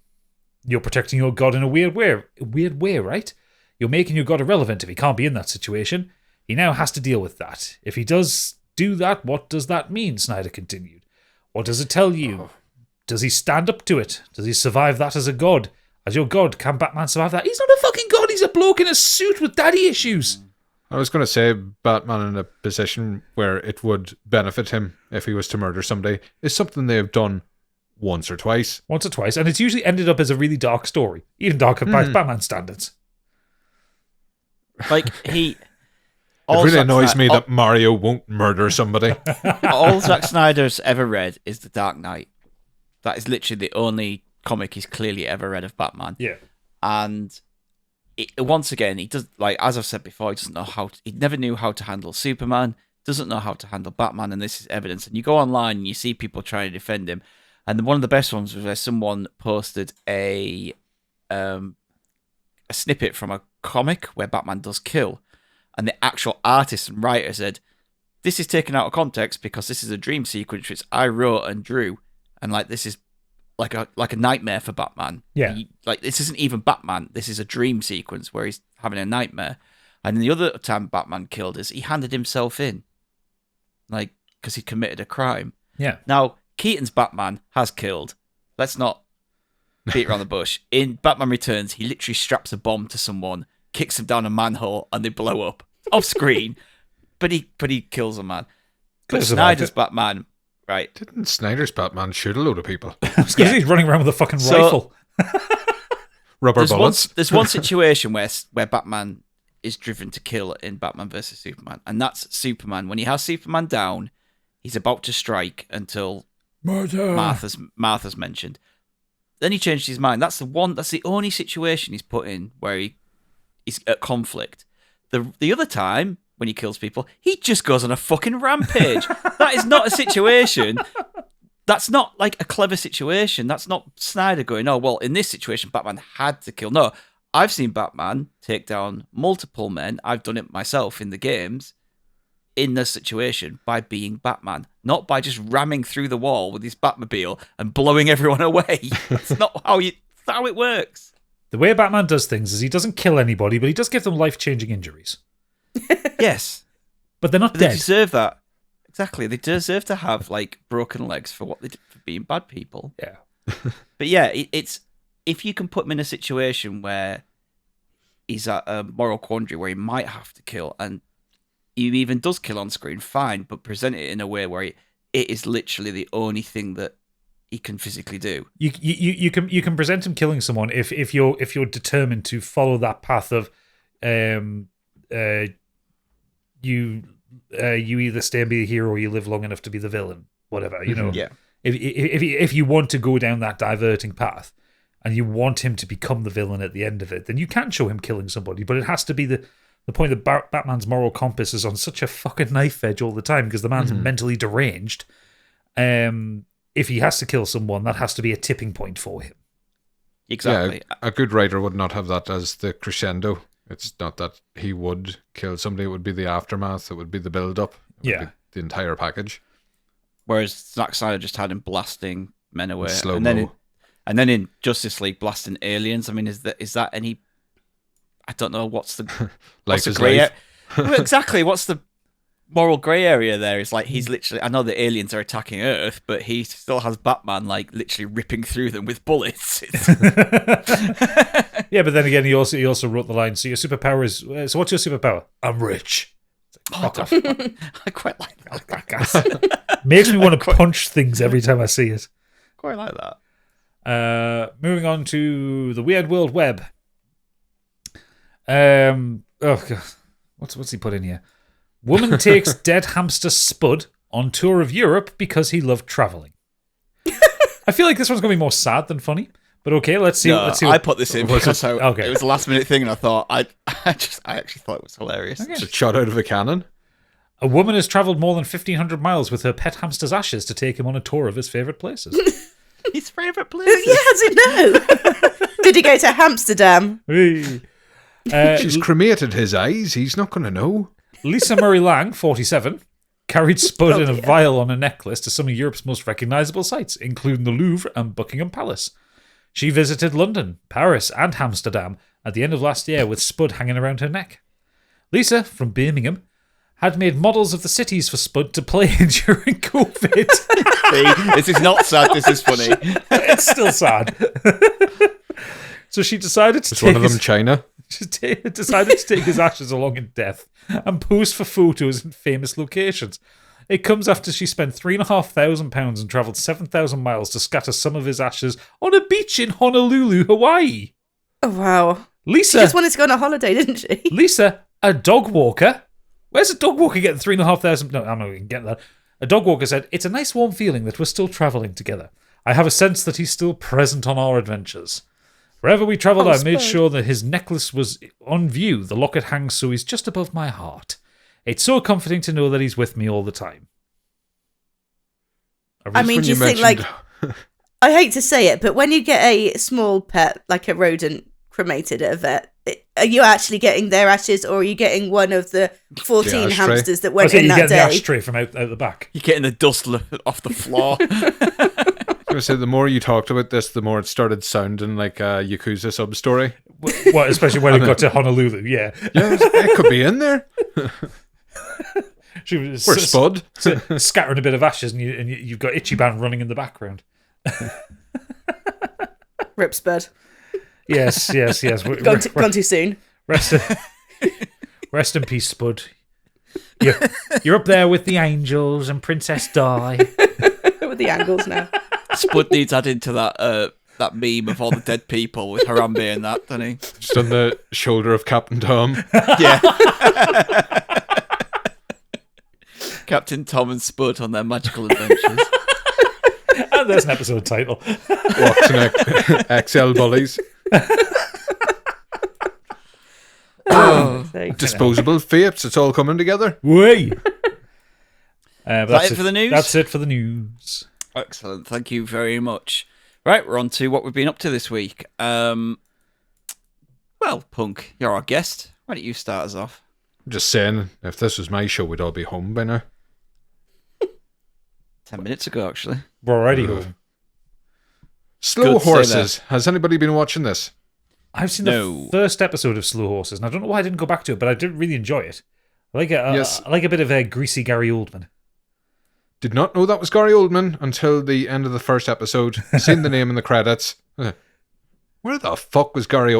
S2: You're protecting your god in a weird way, right? You're making your god irrelevant if he can't be in that situation. He now has to deal with that. If he does do that, what does that mean? Snyder continued. What does it tell you? Does he stand up to it? Does he survive that as a god? As your god, can Batman survive that? He's not a fucking god. He's a bloke in a suit with daddy issues.
S4: I was going to say Batman in a position where it would benefit him if he was to murder somebody is something they've done once or twice.
S2: And it's usually ended up as a really dark story. Even darker by Batman standards.
S1: Like, he...
S4: It really annoys me that Mario won't murder somebody.
S1: All Zack Snyder's ever read is The Dark Knight. That is literally the only comic he's clearly ever read of Batman.
S2: Yeah.
S1: And once again, he does, like, as I've said before, he never knew how to handle Superman, doesn't know how to handle Batman, and this is evidence. And you go online and you see people trying to defend him. And one of the best ones was where someone posted a snippet from a comic where Batman does kill. And the actual artist and writer said, this is taken out of context because this is a dream sequence which I wrote and drew. And like, this is like a nightmare for Batman.
S2: Yeah.
S1: Like, this isn't even Batman. This is a dream sequence where he's having a nightmare. And the other time Batman killed is he handed himself in. Like, because he committed a crime.
S2: Yeah.
S1: Now, Keaton's Batman has killed. Let's not beat around the bush. In Batman Returns, he literally straps a bomb to someone, kicks him down a manhole, and they blow up off screen. but he kills a man. But Snyder's Batman, right?
S4: Didn't Snyder's Batman shoot a load of people?
S2: Because he's running around with a fucking rifle.
S4: Rubber bullets.
S1: There's one situation where Batman is driven to kill in Batman vs Superman, and that's Superman. When he has Superman down, he's about to strike until Martha's mentioned. Then he changed his mind. That's the only situation he's put in where he's at conflict. The other time when he kills people, he just goes on a fucking rampage. That is not a situation. That's not like a clever situation. That's not Snyder going, oh, well, in this situation, Batman had to kill. No, I've seen Batman take down multiple men. I've done it myself in the games in this situation by being Batman, not by just ramming through the wall with his Batmobile and blowing everyone away. That's not how it works.
S2: The way Batman does things is he doesn't kill anybody, but he does give them life-changing injuries.
S1: Yes.
S2: But they're not
S1: They
S2: dead.
S1: deserve that. Exactly. They deserve to have like broken legs for what they did for being bad people.
S2: Yeah.
S1: But yeah, it's if you can put him in a situation where he's at a moral quandary where he might have to kill, and he even does kill on screen, fine, but present it in a way where it is literally the only thing that he can physically do.
S2: You can present him killing someone if you're determined to follow that path of you either stay and be a hero or you live long enough to be the villain, whatever, you know.
S1: Yeah.
S2: If you want to go down that diverting path and you want him to become the villain at the end of it, then you can show him killing somebody, but it has to be the point that Batman's moral compass is on such a fucking knife edge all the time because the man's mentally deranged. If he has to kill someone, that has to be a tipping point for him.
S1: Exactly.
S4: Yeah, a good writer would not have that as the crescendo. It's not that he would kill somebody. It would be the aftermath. It would be the build-up.
S2: Yeah.
S4: The entire package.
S1: Whereas Zack Snyder just had him blasting men away.
S4: Slow-mo.
S1: And then in Justice League, blasting aliens. I mean, is that any... I don't know, what's the...
S4: Life is
S1: grey
S4: life.
S1: Well, exactly, what's the moral grey area there? It's like he's literally... I know the aliens are attacking Earth, but he still has Batman, like, literally ripping through them with bullets.
S2: Yeah, but then again, he also wrote the line, so your superpower is... So what's your superpower? I'm rich.
S1: I quite like that.
S2: Makes me want to punch things every time I see it.
S1: Quite like that.
S2: Moving on to the Weird World Web. Oh God, what's he put in here? Woman takes dead hamster Spud on tour of Europe because he loved traveling. I feel like this one's going to be more sad than funny, but okay, let's see.
S1: No,
S2: let's see.
S1: I put this in because it was a last minute thing, and I thought I actually thought it was hilarious.
S2: Okay.
S4: It's a shot out of a cannon.
S2: A woman has travelled more than 1,500 miles with her pet hamster's ashes to take him on a tour of his favourite places.
S1: His favourite places.
S3: Yeah, how does he know? Did he go to Amsterdam?
S2: Hey.
S4: She's cremated his eyes. He's not going to know.
S2: Lisa Murray Lang, 47, carried Spud in a vial on a necklace to some of Europe's most recognisable sites, including the Louvre and Buckingham Palace. She visited London, Paris and Amsterdam at the end of last year with Spud hanging around her neck. Lisa, from Birmingham, had made models of the cities for Spud to play in during COVID.
S1: See, this is not sad, this is funny.
S2: It's still sad. So she decided to
S4: Is one of them China?
S2: decided to take his ashes along in death and pose for photos in famous locations. It comes after she spent £3,500 and travelled 7,000 miles to scatter some of his ashes on a beach in Honolulu, Hawaii.
S3: Oh, wow.
S2: Lisa,
S3: She just wanted to go on a holiday, didn't she?
S2: Lisa, a dog walker. Where's a dog walker getting £3,500? No, I'm not even getting that. A dog walker said, "It's a nice warm feeling that we're still travelling together. I have a sense that he's still present on our adventures. Wherever we travelled, I made sure that his necklace was on view. The locket hangs so he's just above my heart. It's so comforting to know that he's with me all the time."
S3: I mean, do you think, like, I hate to say it, but when you get a small pet, like a rodent, cremated at a vet, are you actually getting their ashes, or are you getting one of the 14 hamsters that went in that day?
S2: You're getting the ashtray from out the back.
S1: You're getting the dust off the floor.
S4: I was say, the more you talked about this, the more it started sounding like a Yakuza sub-story.
S2: Well, especially when it got to Honolulu, yeah.
S4: Yeah, it could be in there.
S2: She was
S4: Or Spud.
S2: scattering a bit of ashes, and you've got Ichiban running in the background.
S3: Rip Spud.
S2: Yes.
S3: Gone too soon.
S2: Rest in peace, Spud. You're up there with the angels and Princess Di.
S3: With the angles now.
S1: Spud needs added to that meme of all the dead people with Harambe and that, doesn't he?
S4: Just on the shoulder of Captain Tom.
S1: Yeah. Captain Tom and Spud on their magical adventures.
S2: And there's an episode title.
S4: Walks in XL bullies. Disposable vapes. It's all coming together.
S2: Way.
S1: That's it for the news?
S2: That's it for the news.
S1: Excellent. Thank you very much. Right, we're on to what we've been up to this week. Well, Punk, you're our guest. Why don't you start us off?
S4: I'm just saying, if this was my show, we'd all be home by now.
S1: 10 minutes ago, actually.
S2: We're already home.
S4: Slow
S1: Good, say
S4: Horses. Has anybody been watching this?
S2: I've seen the first episode of Slow Horses, and I don't know why I didn't go back to it, but I did really enjoy it. I like I like a bit of a greasy Gary Oldman.
S4: Did not know that was Gary Oldman until the end of the first episode. Seen the name in the credits. Where the fuck was Gary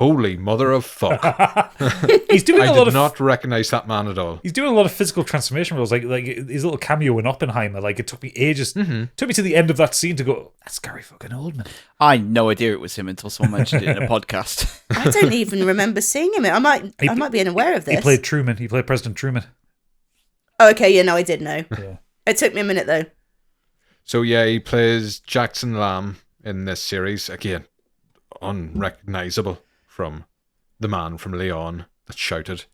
S4: Holy mother of fuck.
S2: He's doing
S4: I
S2: a lot
S4: did
S2: of
S4: not recognize that man at all.
S2: He's doing a lot of physical transformation roles, like his little cameo in Oppenheimer. Like, it took me ages. Took me to the end of that scene to go, that's Gary fucking Oldman.
S1: I had no idea it was him until someone mentioned it in a podcast.
S3: I don't even remember seeing him. I might be unaware of this.
S2: He played Truman. He played President Truman.
S3: Oh, okay, yeah, no, I did know.
S2: Yeah.
S3: It took me a minute though.
S4: So yeah, he plays Jackson Lamb in this series. Again, unrecognizable from the man from Leon that shouted.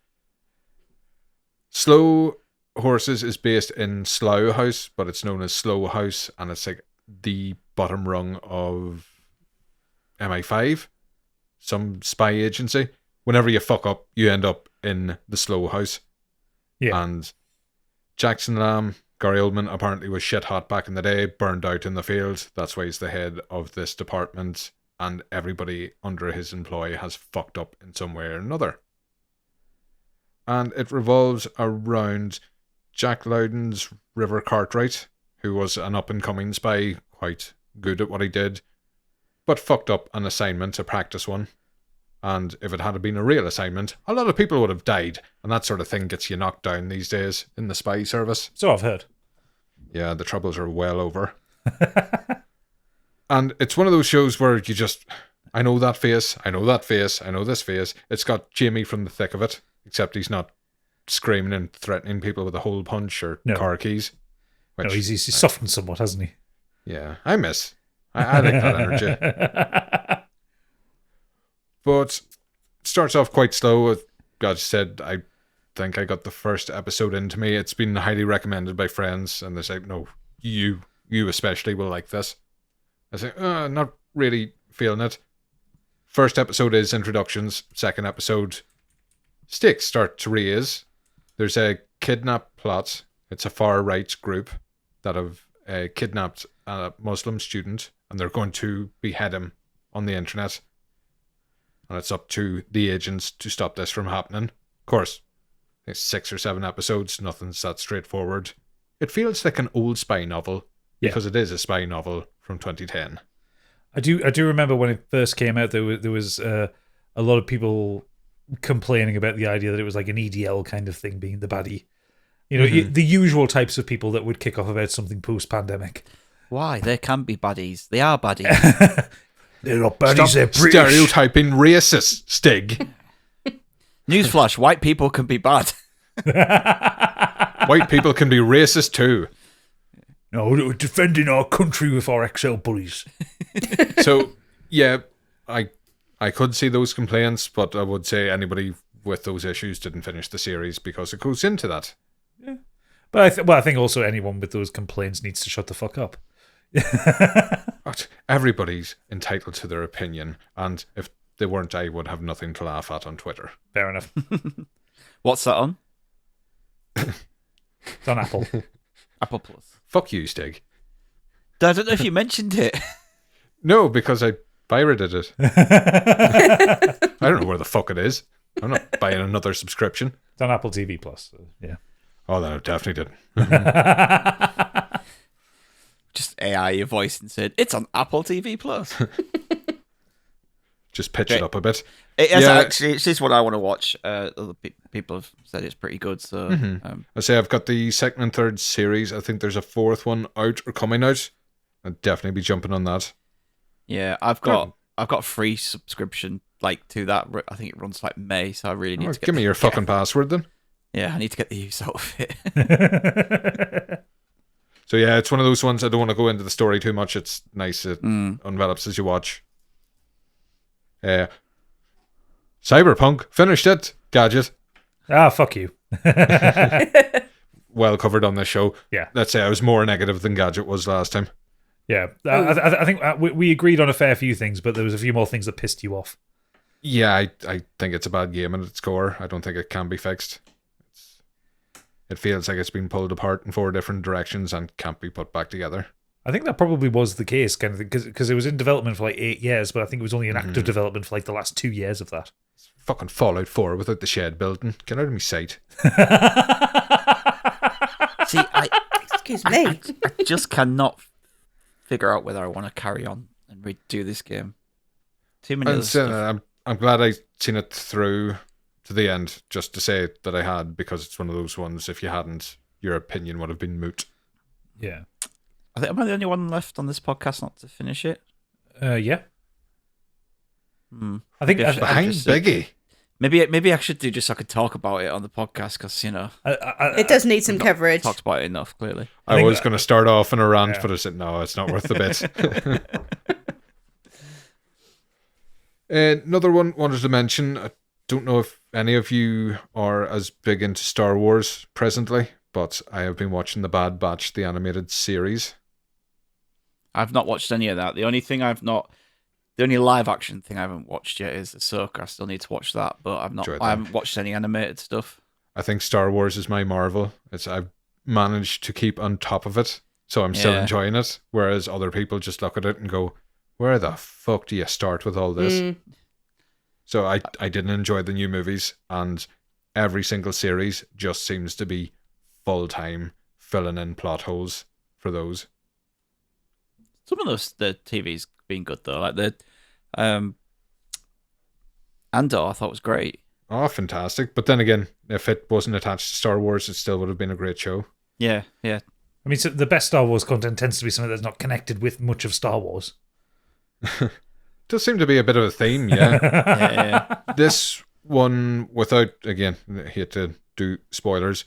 S4: Slow Horses is based in Slough House, but it's known as Slow House, and it's like the bottom rung of MI5, some spy agency. Whenever you fuck up, you end up in the Slow House.
S2: Yeah.
S4: And Jackson Lamb, Gary Oldman, apparently was shit hot back in the day, burned out in the field. That's why he's the head of this department, and everybody under his employ has fucked up in some way or another. And it revolves around Jack Loudon's River Cartwright, who was an up-and-coming spy, quite good at what he did, but fucked up an assignment, a practice one. And if it had been a real assignment, a lot of people would have died, and that sort of thing gets you knocked down these days in the spy service.
S2: So I've heard.
S4: Yeah, the troubles are well over. And it's one of those shows where you just, I know that face, I know that face, I know this face. It's got Jamie from the thick of it, except he's not screaming and threatening people with a hole punch or car keys.
S2: No, he's softened somewhat, hasn't he?
S4: Yeah, I like that energy. But it starts off quite slow. As God said, I think I got the first episode into me. It's been highly recommended by friends, and they say, no, you especially will like this. I say, not really feeling it. First episode is introductions. Second episode, stakes start to raise. There's a kidnap plot. It's a far-right group that have kidnapped a Muslim student, and they're going to behead him on the internet. And it's up to the agents to stop this from happening. Of course, there's 6 or 7 episodes. Nothing's that straightforward. It feels like an old spy novel, because it is a spy novel from 2010.
S2: I do remember when it first came out, there was a lot of people complaining about the idea that it was like an EDL kind of thing, being the baddie. You know, the usual types of people that would kick off about something post-pandemic.
S1: Why? They can be baddies. They are baddies.
S2: They're not baddies, they're British.
S4: Stereotyping racist, Stig.
S1: Newsflash, white people can be bad.
S4: White people can be racist too.
S2: No, we're defending our country with our XL bullies.
S4: So, yeah, I could see those complaints, but I would say anybody with those issues didn't finish the series because it goes into that.
S2: Yeah. But I think also anyone with those complaints needs to shut the fuck up.
S4: But everybody's entitled to their opinion, and if they weren't, I would have nothing to laugh at on Twitter.
S2: Fair enough.
S1: What's that on?
S2: It's on Apple.
S1: Apple Plus.
S4: Fuck you, Stig.
S1: I don't know if you mentioned it.
S4: No, because I pirated it. I don't know where the fuck it is. I'm not buying another subscription.
S2: It's on Apple TV Plus. So, yeah.
S4: Oh, then I definitely didn't.
S1: Just AI your voice and said, it's on Apple TV Plus.
S4: Just pitch it up a bit.
S1: It is actually, it's just what I want to watch. Other people have said it's pretty good. So
S4: I say I've got the second and third series. I think there's a fourth one out or coming out. I'd definitely be jumping on that.
S1: Yeah, I've got a free subscription to that. I think it runs May, so I really need to
S4: give me your fucking password then.
S1: Yeah, I need to get the use out of it.
S4: So yeah, it's one of those ones. I don't want to go into the story too much. It's nice. It envelops as you watch. Cyberpunk finished it. Gadget.
S2: Fuck you.
S4: Well covered on this show.
S2: Yeah.
S4: Let's say I was more negative than Gadget was last time.
S2: Yeah, I think we agreed on a fair few things, but there was a few more things that pissed you off.
S4: Yeah, I think it's a bad game at its core. I don't think it can be fixed. It feels like it's been pulled apart in 4 different directions and can't be put back together. I
S2: think that probably was the case, kind of, because it was in development for 8 years, but I think it was only in active development for the last 2 years of that.
S4: It's fucking Fallout 4 without the shed building. Get out of my sight.
S1: See,
S3: excuse me.
S1: I just cannot figure out whether I want to carry on and redo this game. Too many other stuff.
S4: I'm glad I seen it through to the end, just to say that I had, because it's one of those ones, if you hadn't, your opinion would have been moot.
S2: Yeah.
S1: I think am I the only one left on this podcast not to finish it?
S2: Yeah.
S1: Hmm.
S2: I think
S4: Behind Biggie.
S1: Maybe I should do just so I could talk about it on the podcast because
S3: It does need some coverage.
S1: talked about it enough. Clearly,
S4: I was going to start off in a rant,
S2: Yeah.
S4: but I said no, it's not worth the bit. Another one wanted to mention. I don't know if any of you are as big into Star Wars presently, but I have been watching The Bad Batch, the animated series.
S1: I've not watched any of that. The only live action thing I haven't watched yet is Ahsoka. I still need to watch that, but I haven't watched any animated stuff.
S4: I think Star Wars is my Marvel. I've managed to keep on top of it, so I'm still enjoying it. Whereas other people just look at it and go, "Where the fuck do you start with all this?" So I didn't enjoy the new movies, and every single series just seems to be full time filling in plot holes for those.
S1: Some of the TV's been good though, like the Andor. I thought was great.
S4: Oh, fantastic! But then again, if it wasn't attached to Star Wars, it still would have been a great show.
S1: Yeah.
S2: I mean, so the best Star Wars content tends to be something that's not connected with much of Star Wars.
S4: Does seem to be a bit of a theme, yeah.
S1: Yeah.
S4: This one, without, again, I hate to do spoilers,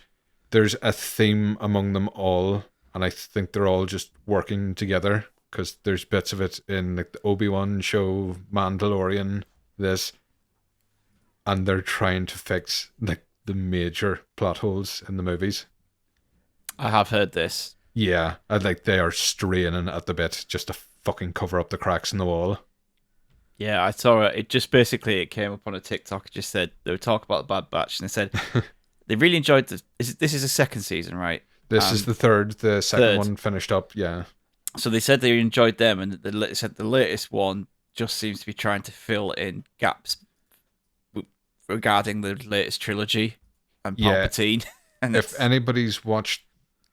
S4: there's a theme among them all, and I think they're all just working together, because there's bits of it in like the Obi-Wan show, Mandalorian, this, and they're trying to fix like the major plot holes in the movies.
S1: I have heard this.
S4: Yeah, and like they are straining at the bit just to fucking cover up the cracks in the wall.
S1: Yeah, I saw it. It just basically it came up on a TikTok. It just said they were talking about the Bad Batch, and they said they really enjoyed this. This is the second season, right?
S4: This is the third. The second one finished up. Yeah.
S1: So they said they enjoyed them, and they said the latest one just seems to be trying to fill in gaps regarding the latest trilogy and Palpatine. And
S4: if anybody's watched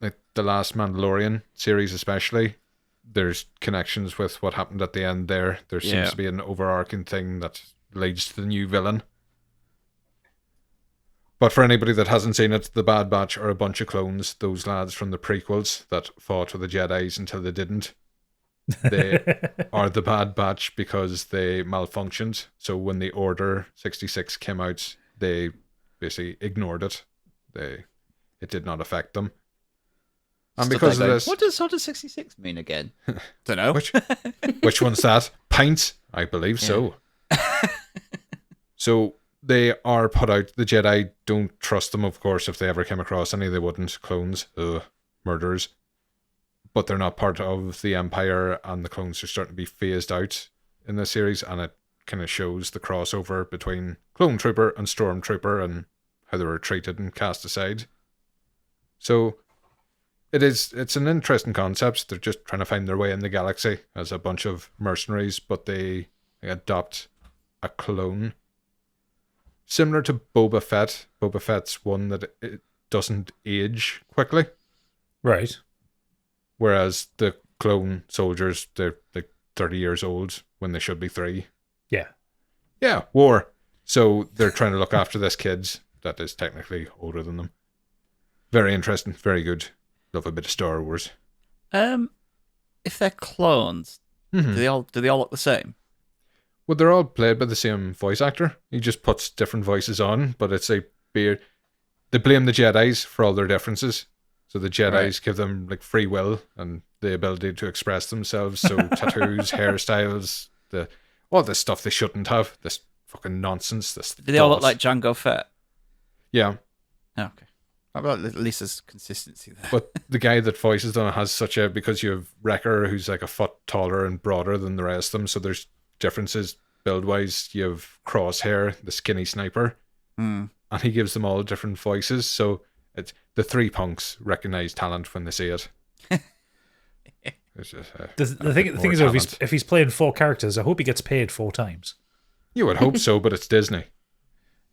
S4: like the last Mandalorian series, especially, there's connections with what happened at the end there. There seems to be an overarching thing that leads to the new villain. But for anybody that hasn't seen it, the Bad Batch are a bunch of clones, those lads from the prequels that fought with the Jedis until they didn't. They are the Bad Batch because they malfunctioned. So when the Order 66 came out, they basically ignored it. It did not affect them. And because of this...
S1: What does 66 mean again? Don't know.
S4: Which one's that? Pints? I believe so. So they are put out. The Jedi don't trust them, of course. If they ever came across any, they wouldn't. Clones. Murderers. But they're not part of the Empire, and the clones are starting to be phased out in this series, and it kind of shows the crossover between Clone Trooper and Stormtrooper and how they were treated and cast aside. So... It's an interesting concept. They're just trying to find their way in the galaxy as a bunch of mercenaries, but they adopt a clone. Similar to Boba Fett. Boba Fett's one that it doesn't age quickly.
S2: Right.
S4: Whereas the clone soldiers, they're like 30 years old when they should be 3.
S2: Yeah.
S4: Yeah, war. So they're trying to look after this kid that is technically older than them. Very interesting. Very good. Love a bit of Star Wars.
S1: If they're clones, do they all look the same?
S4: Well, they're all played by the same voice actor. He just puts different voices on, but it's a beard. They blame the Jedis for all their differences. So the Jedis give them like free will and the ability to express themselves. So tattoos, hairstyles, all this stuff they shouldn't have. This fucking nonsense.
S1: Do they all look like Jango Fett?
S4: Yeah.
S1: Oh, okay. At least there's consistency there.
S4: But the guy that voices them has because you have Wrecker, who's like a foot taller and broader than the rest of them, so there's differences build-wise. You have Crosshair, the skinny sniper, and he gives them all different voices, so it's the 3 punks recognize talent when they see it.
S2: The thing is, if he's playing 4 characters, I hope he gets paid 4 times.
S4: You would hope so, but it's Disney.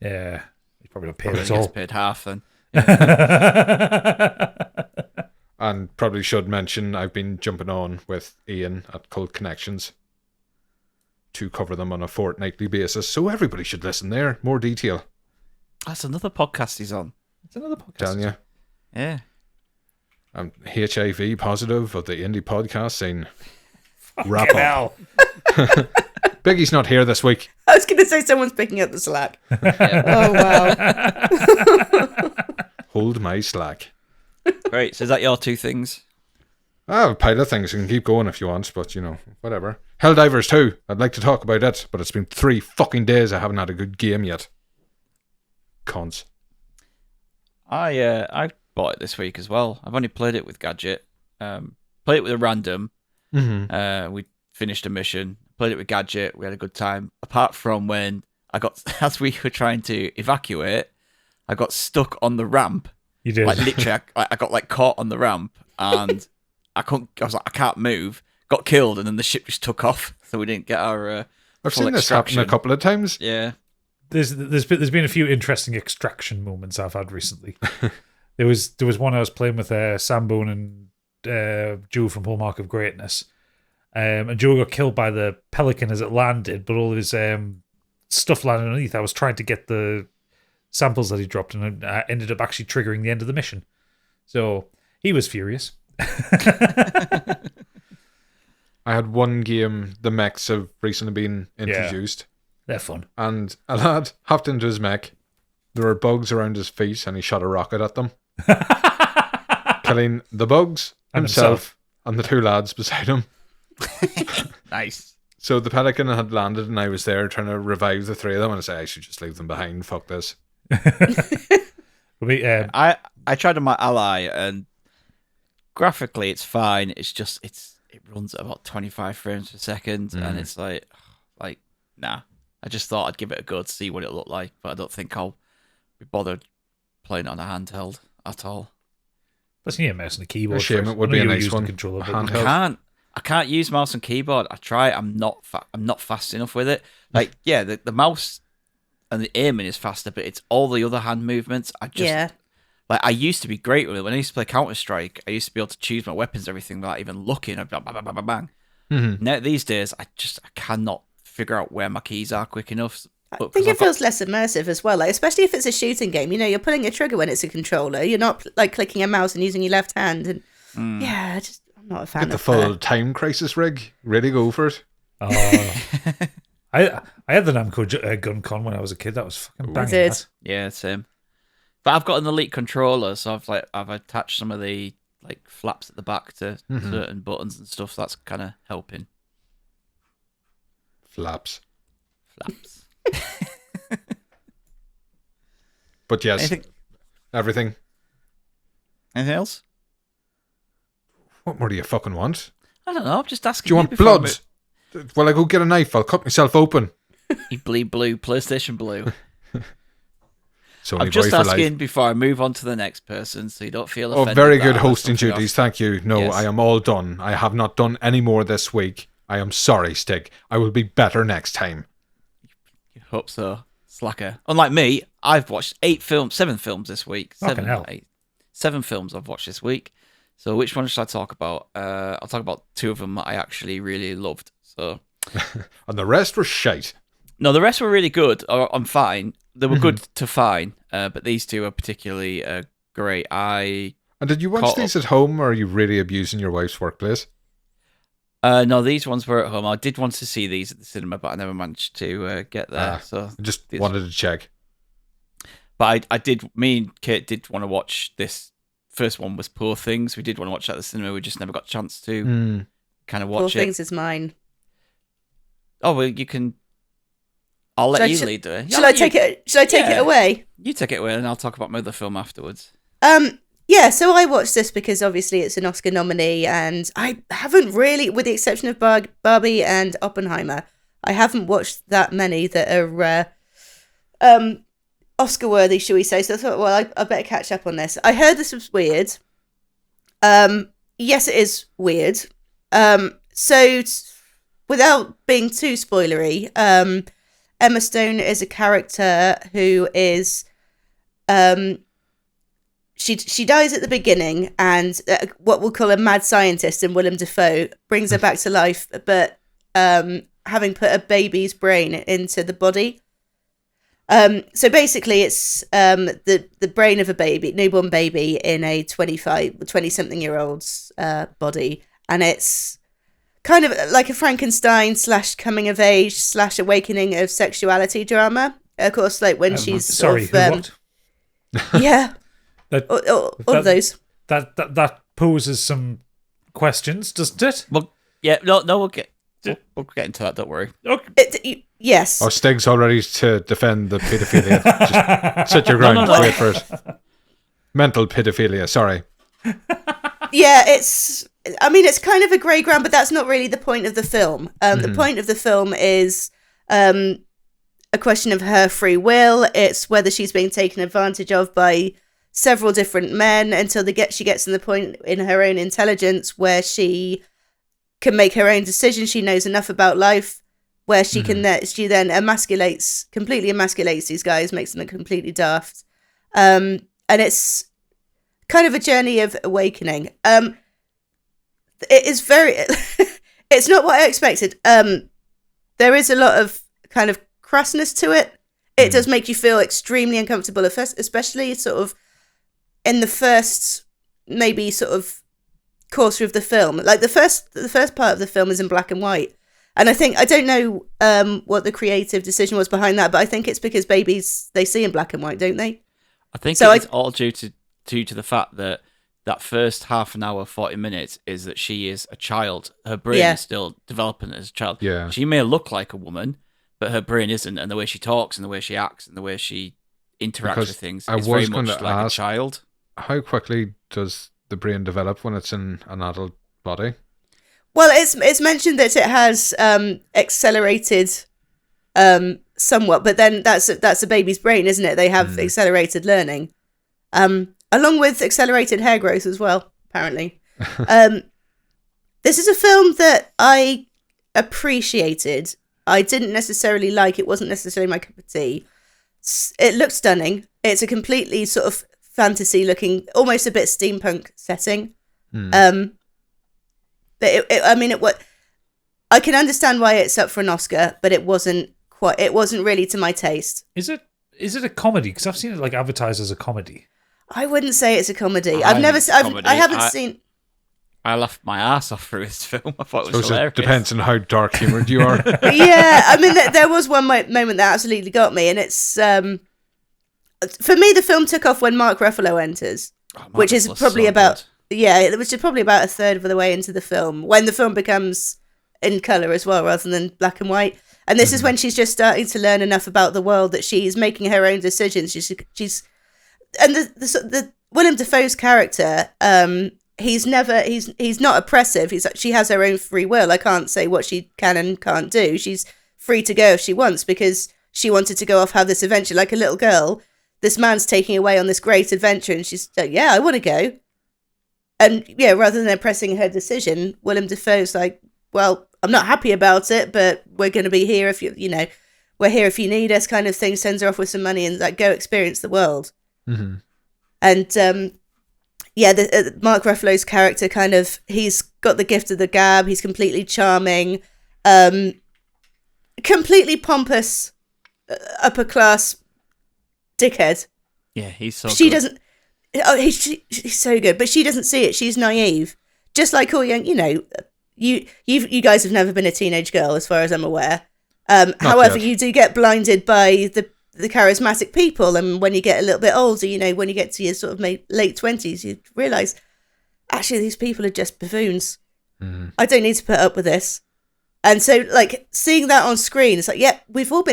S2: Yeah, he's probably not paid
S1: He
S2: at all.
S1: gets paid half then.
S4: And probably should mention I've been jumping on with Ian at Cult Connections to cover them on a fortnightly basis. So everybody should listen there. More detail.
S1: That's another podcast he's on.
S2: It's another podcast.
S4: Telling you.
S1: Yeah.
S4: I'm HIV positive of the indie podcast scene. Wrap
S2: Fucking
S4: up.
S2: hell.
S4: Biggie's not here this week.
S3: I was going to say someone's picking up the slack. Oh, wow.
S4: Hold my slack.
S1: Great. So is that your two things?
S4: I have a pile of things. You can keep going if you want, but whatever. Helldivers 2. I'd like to talk about it, but it's been 3 fucking days. I haven't had a good game yet. Cons.
S1: I bought it this week as well. I've only played it with Gadget. Played it with a random.
S4: Mm-hmm.
S1: We finished a mission. Played it with Gadget. We had a good time. Apart from when as we were trying to evacuate, I got stuck on the ramp.
S2: You did.
S1: Like literally, I got caught on the ramp and I was like, I can't move. Got killed, and then the ship just took off, so we didn't get our.
S4: I've seen this happen a couple of times.
S1: Yeah.
S2: There's been a few interesting extraction moments I've had recently. there was one I was playing with Sam Boone and Joe from Hallmark of Greatness, and Joe got killed by the pelican as it landed, but all of his stuff landed underneath. I was trying to get the samples that he dropped, and I ended up actually triggering the end of the mission. So he was furious.
S4: I had one game. The mechs have recently been introduced.
S2: They're fun.
S4: And a lad hopped into his mech. There were bugs around his feet, and he shot a rocket at them, killing the bugs, himself, and the 2 lads beside him.
S1: Nice.
S4: So the pelican had landed, and I was there trying to revive the 3 of them, and I said, I should just leave them behind. Fuck this.
S1: I tried on my ally, and graphically it's fine. It's just it runs at about 25 frames per second, and it's like nah. I just thought I'd give it a go to see what it looked like, but I don't think I'll be bothered playing it on a handheld at all.
S2: Let's need a mouse and a keyboard.
S4: A shame
S2: first.
S4: it would
S2: I
S4: be
S2: know
S4: a
S2: you
S4: nice
S2: used the
S4: one.
S2: controller,
S4: A
S2: but-
S4: handheld.
S1: I can't use mouse and keyboard. I try. I'm not fast enough with it. Like, yeah, the mouse and the aiming is faster, but it's all the other hand movements. Like, I used to be great with it. When I used to play Counter-Strike, I used to be able to choose my weapons, everything, without even looking. I'd be like, bang, bang, bang, bang.
S4: Mm-hmm.
S1: Now, these days, I cannot figure out where my keys are quick enough.
S3: I think it feels less immersive as well, like, especially if it's a shooting game. You're pulling a trigger when it's a controller. You're not like clicking a mouse and using your left hand. And I'm not a fan
S4: Get the
S3: of
S4: full
S3: that.
S4: Time Crisis rig. Ready to go for it.
S2: Oh. I had the Namco gun con when I was a kid. That was fucking banging.
S3: did.
S2: That.
S1: Yeah, same. But I've got an Elite controller, so I've attached some of the flaps at the back to certain buttons and stuff. So that's kind of helping.
S4: Flaps. But yes, everything.
S1: Anything else?
S4: What more do you fucking want?
S1: I don't know. I'm just asking.
S4: Do you want
S1: before I
S4: blood? Well, I go get a knife. I'll cut myself open.
S1: You bleed blue, PlayStation Blue.
S4: So
S1: I'm just asking before I move on to the next person, so you don't feel offended.
S4: very
S1: that
S4: good
S1: I left
S4: hosting
S1: something
S4: duties.
S1: off.
S4: Thank you. No,
S1: Yes.
S4: I am all done. I have not done any more this week. I am sorry, Stig. I will be better next time.
S1: You hope so, slacker. Unlike me, I've watched 7 films this week.
S2: Fucking hell.
S1: 7 films I've watched this week. So which one should I talk about? I'll talk about 2 of them that I actually really loved. So,
S4: And the rest were shite.
S1: no, the rest were really good. I'm fine. They were good to fine, but these 2 are particularly great.
S4: And did you watch
S1: Caught
S4: these at home, or are you really abusing your wife's workplace?
S1: No, these ones were at home. I did want to see these at the cinema, but I never managed to get there. So
S4: I just
S1: these-
S4: wanted to check.
S1: But I did. Me and Kate did want to watch this. First one was Poor Things. We did want to watch that at the cinema. We just never got a chance to kind of
S3: Poor
S1: watch it.
S3: Things is mine.
S1: Oh well, you can. I'll let you lead it.
S3: Should I take it away?
S1: You take it away, and I'll talk about my other film afterwards.
S3: Yeah, so I watched this because obviously it's an Oscar nominee, and I haven't really, with the exception of Barbie and Oppenheimer, I haven't watched that many that are Oscar worthy, shall we say. So I thought, well, I better catch up on this. I heard this was weird. Yes, it is weird. Without being too spoilery, Emma Stone is a character who is she dies at the beginning, and what we'll call a mad scientist in Willem Dafoe brings her back to life, but having put a baby's brain into the body. So basically, it's the brain of a newborn baby in a 20-something year old's body, and it's kind of like a Frankenstein / coming of age / awakening of sexuality drama. Of course, like when she's
S2: sorry,
S3: sort of,
S2: what?
S3: yeah, all of those.
S2: That poses some questions, doesn't it?
S1: Well, yeah, no, we'll get into that. Don't worry.
S2: Okay.
S3: Yes.
S4: Or Stig's all ready to defend the paedophilia. Just sit your ground.
S1: No.
S4: Wait for it. Mental paedophilia. Sorry.
S3: Yeah, it's kind of a grey ground, but that's not really the point of the film. The point of the film is a question of her free will. It's whether she's being taken advantage of by several different men until she gets to the point in her own intelligence where she can make her own decisions. She knows enough about life where she can she then completely emasculates these guys, makes them look completely daft. And it's kind of a journey of awakening. It is very it's not what I expected. There is a lot of kind of crassness to it. It does make you feel extremely uncomfortable, especially sort of in the first maybe sort of quarter of the film. Like the first part of the film is in black and white. And I don't know what the creative decision was behind that, but I think it's because babies, they see in black and white, don't they?
S1: I think it's all due to the fact that first half an hour, 40 minutes is that she is a child. Her brain is still developing as a child.
S4: Yeah.
S1: She may look like a woman, but her brain isn't, and the way she talks and the way she acts and the way she interacts with things is very much like a child.
S4: How quickly does the brain develop when it's in an adult body?
S3: Well, it's mentioned that it has accelerated somewhat, but then that's a baby's brain, isn't it? They have accelerated learning, along with accelerated hair growth as well, apparently. This is a film that I appreciated. I didn't necessarily like. It wasn't necessarily my cup of tea. It looked stunning. It's a completely sort of fantasy-looking, almost a bit steampunk setting. But I can understand why it's up for an Oscar, but it wasn't really to my taste.
S2: Is it a comedy? Because I've seen it like advertised as a comedy.
S3: I wouldn't say it's a comedy. I haven't seen.
S1: I laughed my ass off through this film. I thought it was hilarious.
S4: It depends on how dark humoured you are.
S3: Yeah, I mean, there was one moment that absolutely got me, and it's for me, the film took off when Mark Ruffalo enters, which is probably about. Yeah, which is probably about a third of the way into the film, when the film becomes in colour as well, rather than black and white. And this is when she's just starting to learn enough about the world that she's making her own decisions. She's and the Willem Dafoe's character, he's not oppressive. She has her own free will. I can't say what she can and can't do. She's free to go if she wants, because she wanted to go off, have this adventure like a little girl. This man's taking away on this great adventure, and she's like, yeah, I want to go. And yeah, rather than oppressing her decision, Willem Dafoe's like, well, I'm not happy about it, but we're going to be here if we're here if you need us, kind of thing. Sends her off with some money and like, go experience the world. Mm-hmm. And Mark Ruffalo's character he's got the gift of the gab. He's completely charming, completely pompous, upper class dickhead.
S1: Yeah, he's so.
S3: She
S1: good.
S3: doesn't. Oh, he's so good, but she doesn't see it. She's naive, just like all young. You guys have never been a teenage girl, as far as I'm aware. However, you do get blinded by the charismatic people, and when you get a little bit older, when you get to your sort of late 20s, you realise actually these people are just buffoons. Mm-hmm. I don't need to put up with this. And so, like, seeing that on screen, it's like, yeah, we've all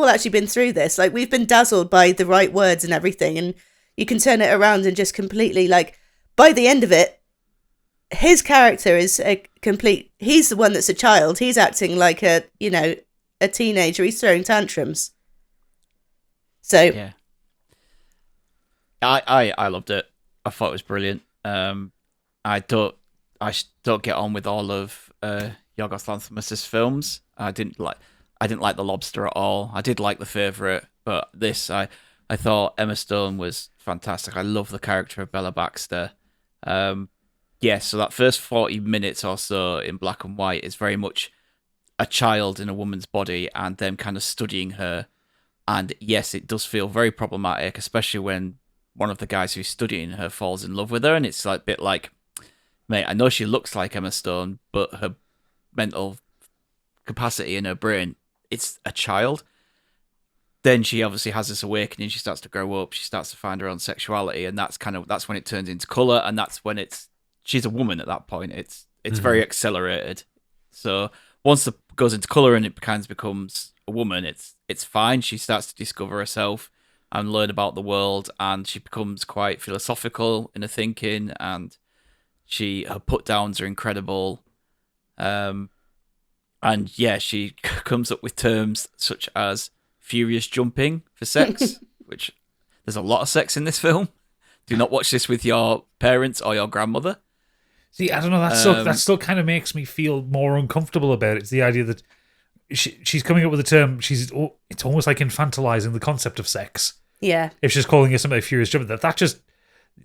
S3: actually been through this. Like, we've been dazzled by the right words and everything, and you can turn it around and just completely, like, by the end of it, his character is he's the one that's a child. He's acting like a teenager. He's throwing tantrums. So
S1: yeah, I loved it. I thought it was brilliant. I don't get on with all of Yorgos Lanthimos' films. I didn't like The Lobster at all. I did like The Favourite, but this I thought Emma Stone was fantastic. I love the character of Bella Baxter. So that first 40 minutes or so in black and white is very much a child in a woman's body and them kind of studying her. And yes, it does feel very problematic, especially when one of the guys who's studying her falls in love with her, and it's like a bit like, mate, I know she looks like Emma Stone, but her mental capacity in her brain, it's a child. Then she obviously has this awakening, she starts to grow up, she starts to find her own sexuality, and that's when it turns into colour, and that's when she's a woman at that point. It's very accelerated. So once it goes into colour and it kind of becomes a woman, it's fine. She starts to discover herself and learn about the world, and she becomes quite philosophical in her thinking, and her put downs are incredible. And yeah, she comes up with terms such as furious jumping for sex, which there's a lot of sex in this film. Do not watch this with your parents or your grandmother.
S2: See, I don't know. That still kind of makes me feel more uncomfortable about it. It's the idea that she's coming up with a term. It's almost like infantilizing the concept of sex.
S3: Yeah.
S2: If she's calling it something like furious jumping, that just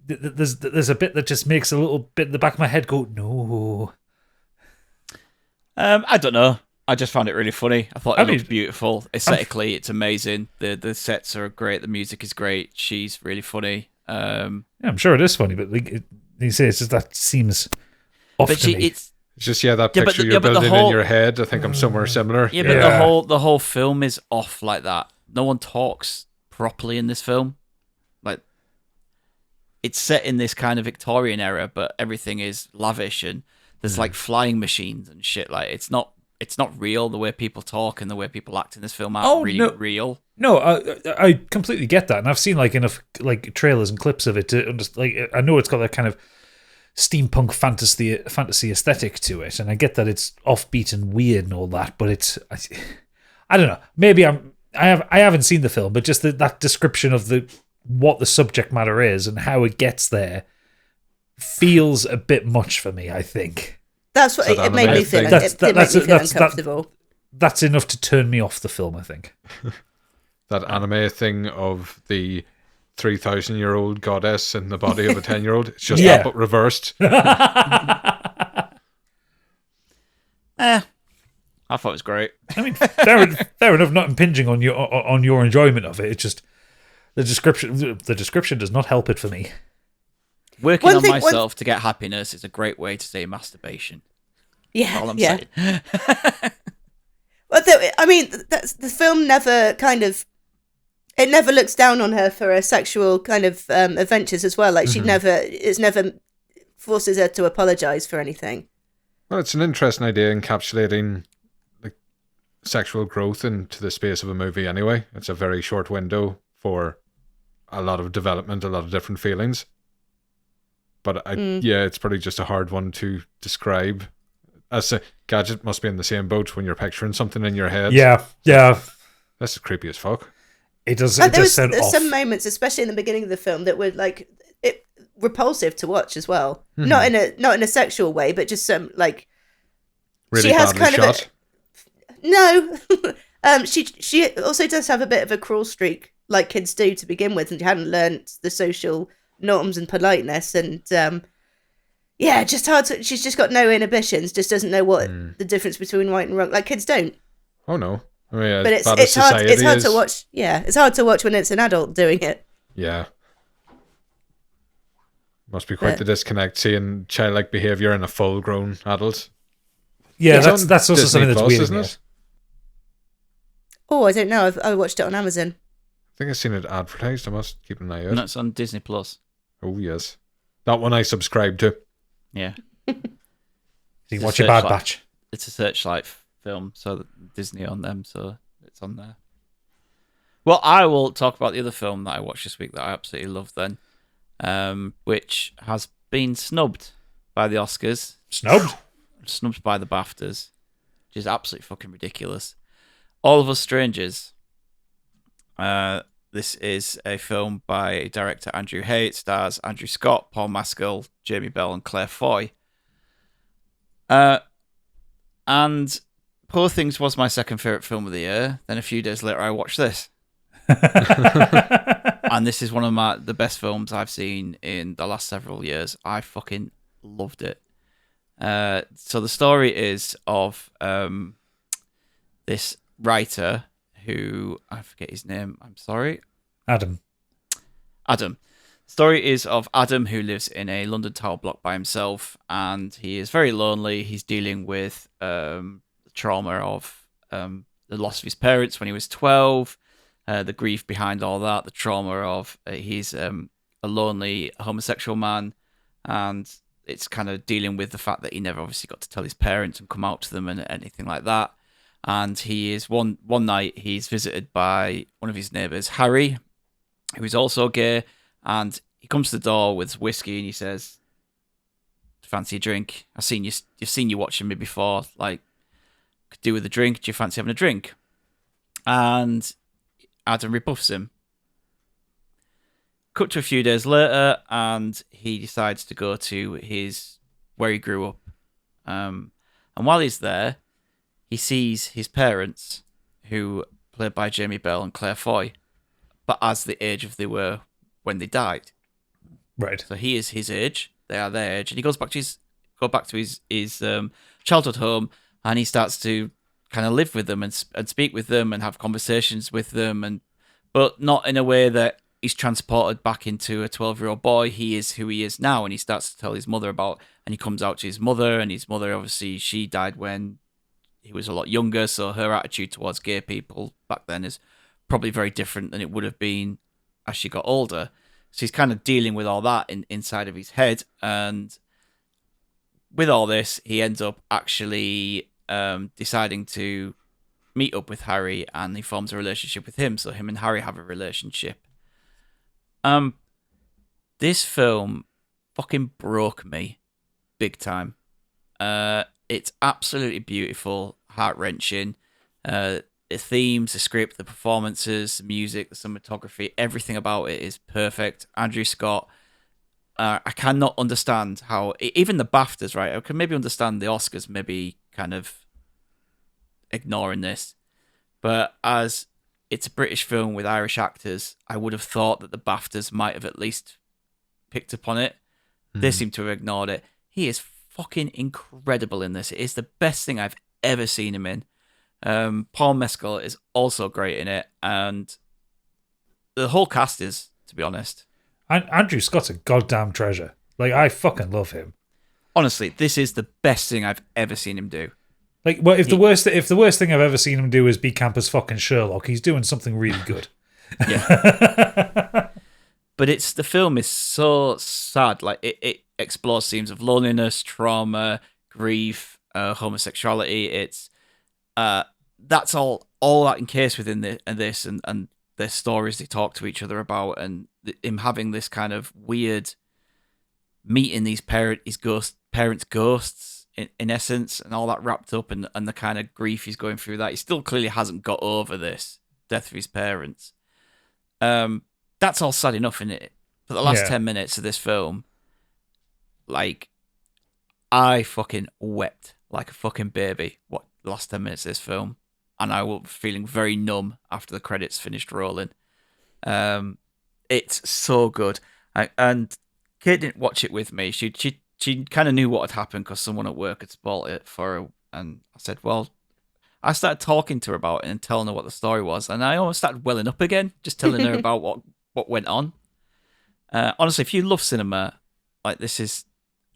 S2: there's a bit that just makes a little bit in the back of my head go, no.
S1: I don't know. I just found it really funny. I thought it looked beautiful. Aesthetically, it's amazing. The sets are great. The music is great. She's really funny.
S2: Yeah, I'm sure it is funny, but you say it's just that seems off to me.
S4: It's just that picture you're building in your head. I think I'm somewhere similar.
S1: Yeah, but the whole film is off like that. No one talks properly in this film. Like, it's set in this kind of Victorian era, but everything is lavish and there's like flying machines and shit. Like, it's not real. The way people talk and the way people act in this film aren't real.
S2: No, I completely get that, and I've seen like enough like trailers and clips of it to understand. I know it's got that kind of steampunk fantasy aesthetic to it, and I get that it's offbeat and weird and all that. But I don't know. Maybe I haven't seen the film, but just that description of what the subject matter is and how it gets there feels a bit much for me, I think.
S3: That's what it made me feel. It made me feel uncomfortable.
S2: That's enough to turn me off the film, I think.
S4: That anime thing of the 3,000-year-old goddess in the body of a 10-year-old. It's just that, but reversed.
S1: I thought it was great.
S2: I mean, fair enough. Not impinging on your enjoyment of it. It's just the description does not help it for me.
S1: Working on myself to get happiness is a great way to say masturbation.
S3: Yeah,
S1: all I'm saying.
S3: Well, I mean, the film never it never looks down on her for her sexual kind of adventures as well. Like it never forces her to apologize for anything.
S4: Well, it's an interesting idea encapsulating like sexual growth into the space of a movie. Anyway, it's a very short window for a lot of development, a lot of different feelings. But it's probably just a hard one to describe. As a Gadget must be in the same boat when you're picturing something in your head.
S2: Yeah.
S4: That's creepy as fuck.
S2: It does.
S3: There's
S2: off.
S3: some moments, especially in the beginning of the film, that were like repulsive to watch as well. Mm-hmm. Not in a sexual way, but just some like
S4: really
S3: she has
S4: badly
S3: kind
S4: shot.
S3: She also does have a bit of a cruel streak, like kids do to begin with, and she hadn't learnt the social norms and politeness, and just hard to. She's just got no inhibitions. Just doesn't know what the difference between right and wrong. Like kids don't.
S4: Oh no. I mean,
S3: but it's hard. It's hard to watch. Yeah, it's hard to watch when it's an adult doing it.
S4: Yeah. Must be quite the disconnect seeing childlike behaviour in a full-grown adult.
S2: Yeah, that's also
S4: Disney
S2: something that's
S4: Plus,
S2: weird,
S4: isn't it?
S3: Oh, I don't know. I watched it on Amazon.
S4: I think I've seen it advertised. I must keep an eye out.
S1: No, it's on Disney Plus.
S4: Oh yes, that one I subscribe to.
S1: Yeah.
S2: You can watch a Bad Batch.
S1: It's a Searchlight film, so Disney on them, so it's on there. Well, I will talk about the other film that I watched this week that I absolutely loved then, which has been snubbed by the Oscars. Snubbed by the BAFTAs, which is absolutely fucking ridiculous. All of Us Strangers. This is a film by director Andrew Hay. It stars Andrew Scott, Paul Mescal, Jamie Bell, and Claire Foy. And Poor Things was my second favourite film of the year. Then a few days later, I watched this. And this is one of the best films I've seen in the last several years. I fucking loved it. So the story is of this writer who, I forget his name, I'm sorry.
S2: Adam.
S1: Story is of Adam, who lives in a London tower block by himself, and he is very lonely. He's dealing with the trauma of the loss of his parents when he was 12, the grief behind all that, the trauma of he's a lonely homosexual man, and it's kind of dealing with the fact that he never obviously got to tell his parents and come out to them and anything like that. And he is one night he's visited by one of his neighbours, Harry, who is also gay. And he comes to the door with whiskey and he says, "Fancy a drink? You've seen you watching me before. Like, could do with a drink. Do you fancy having a drink?" And Adam rebuffs him. Cut to a few days later, and he decides to go to where he grew up. And while he's there, he sees his parents, who played by Jamie Bell and Claire Foy, but as the age of they were when they died.
S2: Right.
S1: So he is his age, they are their age, and he goes back to his childhood home, and he starts to kind of live with them and speak with them and have conversations with them, but not in a way that he's transported back into a 12-year-old boy. He is who he is now, and he starts to tell his mother about, and he comes out to his mother, and his mother, obviously, she died when he was a lot younger, so her attitude towards gay people back then is probably very different than it would have been as she got older. So he's kind of dealing with all that inside of his head, and with all this, he ends up actually deciding to meet up with Harry, and he forms a relationship with him. So him and Harry have a relationship. This film fucking broke me big time. It's absolutely beautiful, heart-wrenching. The themes, the script, the performances, the music, the cinematography, everything about it is perfect. Andrew Scott, I cannot understand how, even the BAFTAs, right? I can maybe understand the Oscars maybe kind of ignoring this, but as it's a British film with Irish actors, I would have thought that the BAFTAs might have at least picked up on it. They seem to have ignored it. He is fucking incredible in this. It is the best thing I've ever seen him in. Paul Mescal is also great in it, and the whole cast is, to be honest.
S2: Andrew Scott's a goddamn treasure. Like, I fucking love him.
S1: Honestly, this is the best thing I've ever seen him do.
S2: Like, well, if the worst thing I've ever seen him do is be campus fucking Sherlock, he's doing something really good.
S1: Yeah. But the film is so sad. Like, it explores themes of loneliness, trauma, grief, homosexuality. It's that's all that encased within this, and their stories they talk to each other about, and him having this kind of weird meeting these parents' ghosts in essence, and all that wrapped up, and the kind of grief he's going through. That he still clearly hasn't got over this death of his parents. That's all sad enough in it. For the last 10 minutes of this film, like, I fucking wept like a fucking baby. What the last 10 minutes of this film, and I was feeling very numb after the credits finished rolling. It's so good. And Kate didn't watch it with me. She kind of knew what had happened because someone at work had spoiled it for her. And I said, well, I started talking to her about it and telling her what the story was, and I almost started welling up again, just telling her about what went on. Honestly, if you love cinema, like, this is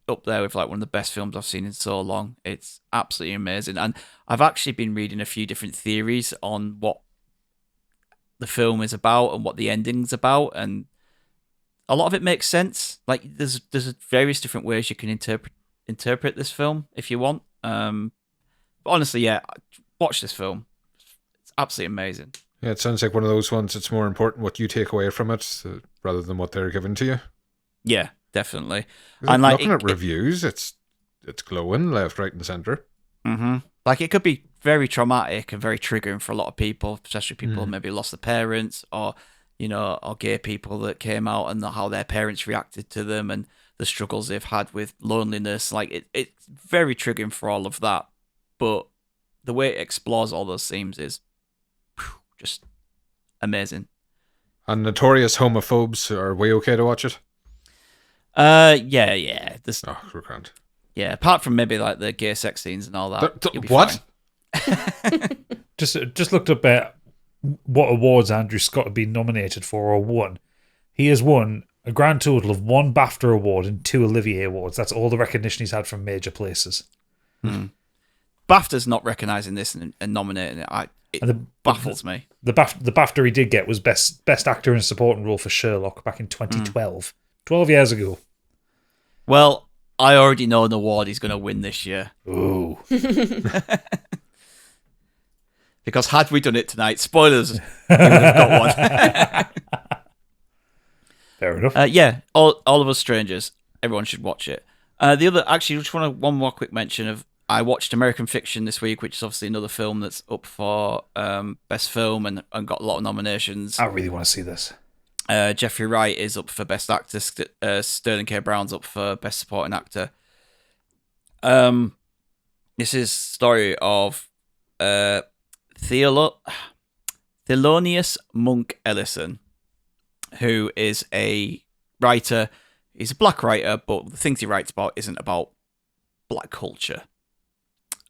S1: up there with like one of the best films I've seen in so long. It's absolutely amazing. And I've actually been reading a few different theories on what the film is about and what the ending's about, and a lot of it makes sense. Like, there's various different ways you can interpret this film if you want. But honestly, yeah, watch this film. It's absolutely amazing.
S4: Yeah, it sounds like one of those ones. It's more important what you take away from it rather than what they're giving to you.
S1: Yeah, definitely.
S4: And like, looking at reviews, it's glowing left, right, and center.
S1: Mm-hmm. Like, it could be very traumatic and very triggering for a lot of people, especially people who maybe lost their parents, or or gay people that came out and how their parents reacted to them and the struggles they've had with loneliness. Like, it's very triggering for all of that. But the way it explores all those themes is just amazing.
S4: And notorious homophobes, are we okay to watch it?
S1: Yeah.
S4: We're grand.
S1: Yeah, apart from maybe like the gay sex scenes and all that.
S4: What?
S1: Fine.
S2: Just looked up what awards Andrew Scott had been nominated for or won. He has won a grand total of 1 BAFTA award and 2 Olivier awards. That's all the recognition he's had from major places.
S1: BAFTA's not recognising this and nominating it. It baffles me.
S2: The BAFTA he did get was best actor in a supporting role for Sherlock back in 2012. 12 years ago.
S1: Well, I already know an award he's going to win this year.
S2: Ooh.
S1: Because had we done it tonight, spoilers, we would have got one.
S2: Fair enough.
S1: Yeah, all of Us Strangers. Everyone should watch it. The other, actually, just want one more quick mention of. I watched American Fiction this week, which is obviously another film that's up for best film and got a lot of nominations.
S2: I really want to see this.
S1: Jeffrey Wright is up for best actor. Sterling K. Brown's up for best supporting actor. This is the story of Thelonious Monk Ellison, who is a writer. He's a black writer, but the things he writes about isn't about black culture.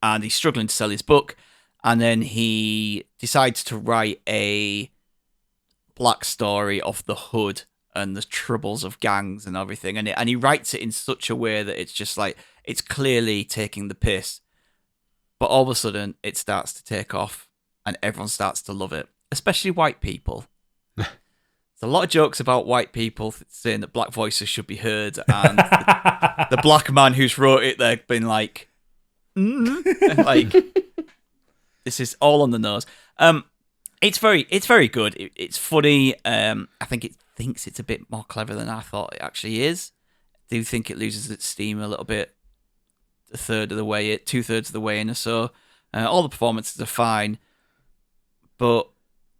S1: And he's struggling to sell his book, and then he decides to write a black story of the hood and the troubles of gangs and everything. And he writes it in such a way that it's just like, it's clearly taking the piss. But all of a sudden, it starts to take off, and everyone starts to love it, especially white people. There's a lot of jokes about white people saying that black voices should be heard, and the black man who's wrote it, they've been like, like, this is all on the nose. It's very good. It's funny. I think it thinks it's a bit more clever than I thought it actually is. I do think it loses its steam a little bit. 2/3 of the way in or so. All the performances are fine, but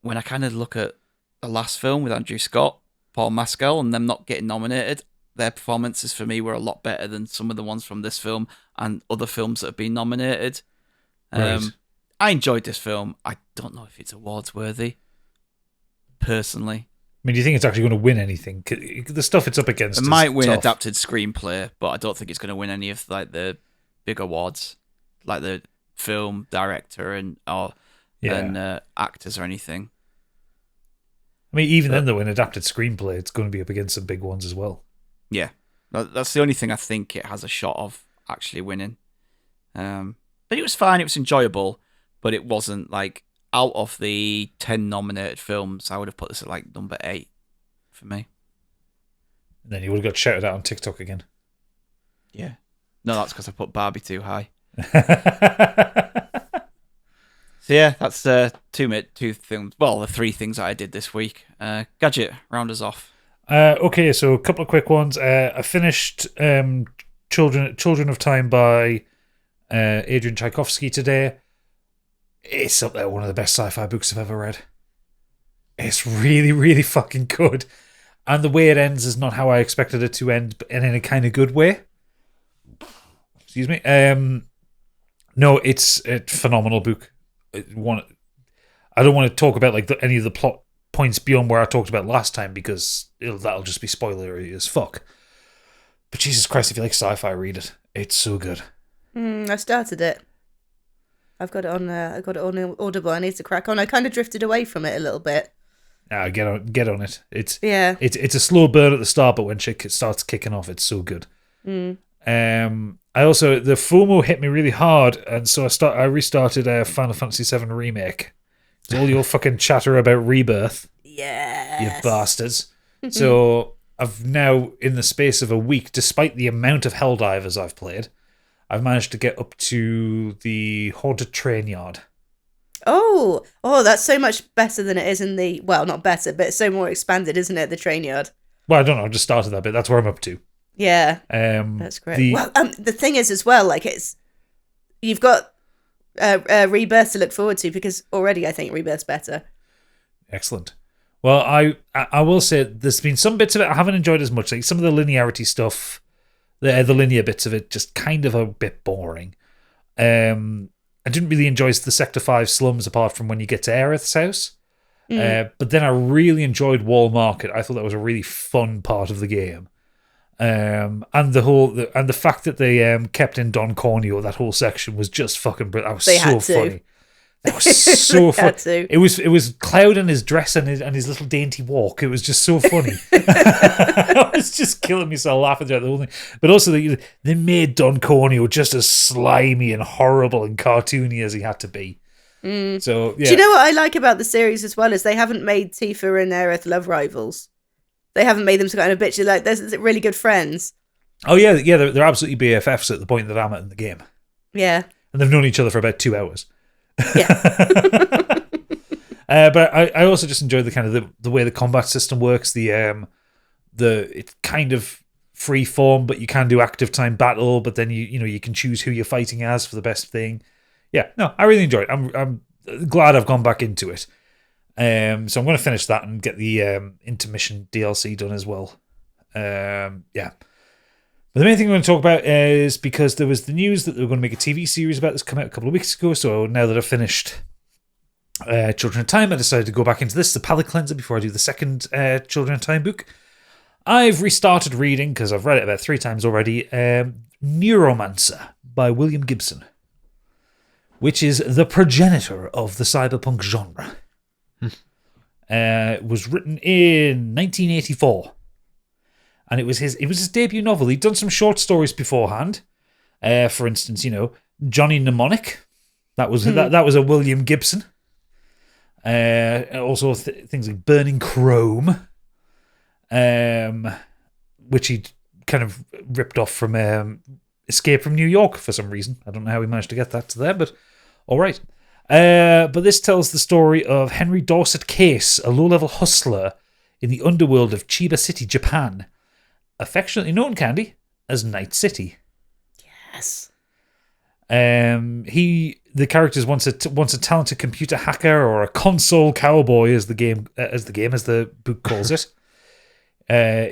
S1: when I kind of look at the last film with Andrew Scott, Paul Mescal, and them not getting nominated, their performances for me were a lot better than some of the ones from this film and other films that have been nominated.
S2: Right.
S1: I enjoyed this film. I don't know if it's awards worthy, personally.
S2: I mean, do you think it's actually going to win anything? The stuff it's up against
S1: It might
S2: is
S1: win
S2: tough.
S1: adapted screenplay, but I don't think it's going to win any of like the big awards, like the film director and actors or anything.
S2: I mean, even then, though, in adapted screenplay, it's going to be up against some big ones as well.
S1: Yeah, that's the only thing I think it has a shot of actually winning. But it was fine. It was enjoyable, but it wasn't like out of the 10 nominated films, I would have put this at like number 8 for me.
S2: And then you would have got shouted out on TikTok again.
S1: Yeah. No, that's because I put Barbie too high. So yeah, that's two things. Well, the 3 things that I did this week. Gadget, round us off.
S2: Okay, so a couple of quick ones. I finished Children of Time by Adrian Tchaikovsky today. It's up there, one of the best sci-fi books I've ever read. It's really, really fucking good. And the way it ends is not how I expected it to end, but in a kind of good way. Excuse me. No, it's a phenomenal book. I don't want to talk about like any of the plot points beyond where I talked about last time because that'll just be spoilery as fuck. But Jesus Christ, if you like sci-fi, read it. It's so good.
S3: I started it. I've got it on. I got it on Audible. I need to crack on. I kind of drifted away from it a little bit.
S2: Get on it. It's a slow burn at the start, but when shit starts kicking off, it's so good. I also, the FOMO hit me really hard, and so I restarted Final Fantasy VII Remake. It's all your fucking chatter about Rebirth.
S3: Yeah,
S2: you bastards. So I've now, in the space of a week, despite the amount of Helldivers I've played, I've managed to get up to the Haunted Train Yard.
S3: Oh, that's so much better than it is in the... Well, not better, but it's so more expanded, isn't it, the train yard?
S2: Well, I don't know. I just started that bit. That's where I'm up to.
S3: Yeah, that's great. The thing is as well, like you've got Rebirth to look forward to because already I think Rebirth's better.
S2: Excellent. Well, I will say there's been some bits of it I haven't enjoyed as much. Like some of the linearity stuff, the linear bits of it, just kind of a bit boring. I didn't really enjoy the Sector 5 slums apart from when you get to Aerith's house. But then I really enjoyed Wall Market. I thought that was a really fun part of the game. And the fact that they kept in Don Corneo, that whole section was just fucking brilliant. That was so funny. That was so
S3: Had
S2: funny.
S3: to.
S2: It was Cloud and his dress and his little dainty walk. It was just so funny. I was just killing myself laughing throughout the whole thing. But also they made Don Corneo just as slimy and horrible and cartoony as he had to be. So yeah.
S3: Do you know what I like about the series as well is they haven't made Tifa and Aerith love rivals. They haven't made them some kind of bitchy. Like, they're really good friends.
S2: Oh yeah, they're absolutely BFFs at the point that I'm at in the game.
S3: Yeah.
S2: And they've known each other for about 2 hours.
S3: Yeah.
S2: But I also just enjoy the kind of the way the combat system works. It's kind of free form, but you can do active time battle. But then you can choose who you're fighting as for the best thing. Yeah, no, I really enjoy it. I'm glad I've gone back into it. So I'm going to finish that and get the intermission DLC done as well. Yeah. But the main thing I'm going to talk about is because there was the news that they were going to make a TV series about this come out a couple of weeks ago. So now that I've finished Children of Time, I decided to go back into this, the palate cleanser, before I do the second Children of Time book. I've restarted reading, because I've read it about 3 times already, Neuromancer by William Gibson, which is the progenitor of the cyberpunk genre. It was written in 1984. And it was his debut novel. He'd done some short stories beforehand. For instance, Johnny Mnemonic. That was a William Gibson. Also things like Burning Chrome, which he'd kind of ripped off from Escape from New York for some reason. I don't know how he managed to get that to there, but all right. But this tells the story of Henry Dorset Case, a low-level hustler in the underworld of Chiba City, Japan, affectionately known, Candy, as Night City.
S3: Yes.
S2: The character is once a talented computer hacker or a console cowboy, as the book calls it.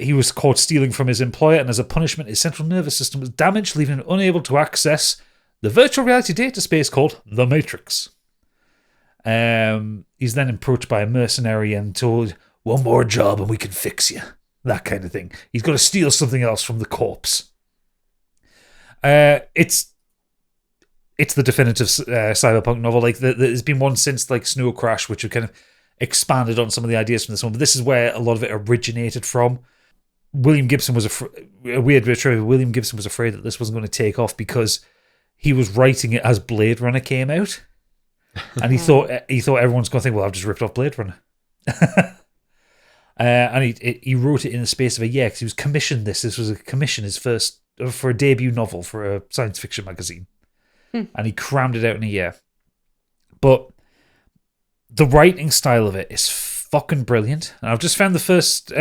S2: He was caught stealing from his employer, and as a punishment, his central nervous system was damaged, leaving him unable to access the virtual reality data space called the Matrix. He's then approached by a mercenary and told, "One more job and we can fix you." That kind of thing. He's got to steal something else from the corpse. It's the definitive cyberpunk novel. Like there's been one since like Snow Crash, which have kind of expanded on some of the ideas from this one. But this is where a lot of it originated from. William Gibson was William Gibson was afraid that this wasn't going to take off because he was writing it as Blade Runner came out, and he thought everyone's going to think, "Well, I've just ripped off Blade Runner." And he wrote it in the space of a year because he was commissioned this. This was a commission, his first, for a debut novel for a science fiction magazine. And he crammed it out in a year. But the writing style of it is fucking brilliant. And I've just found the first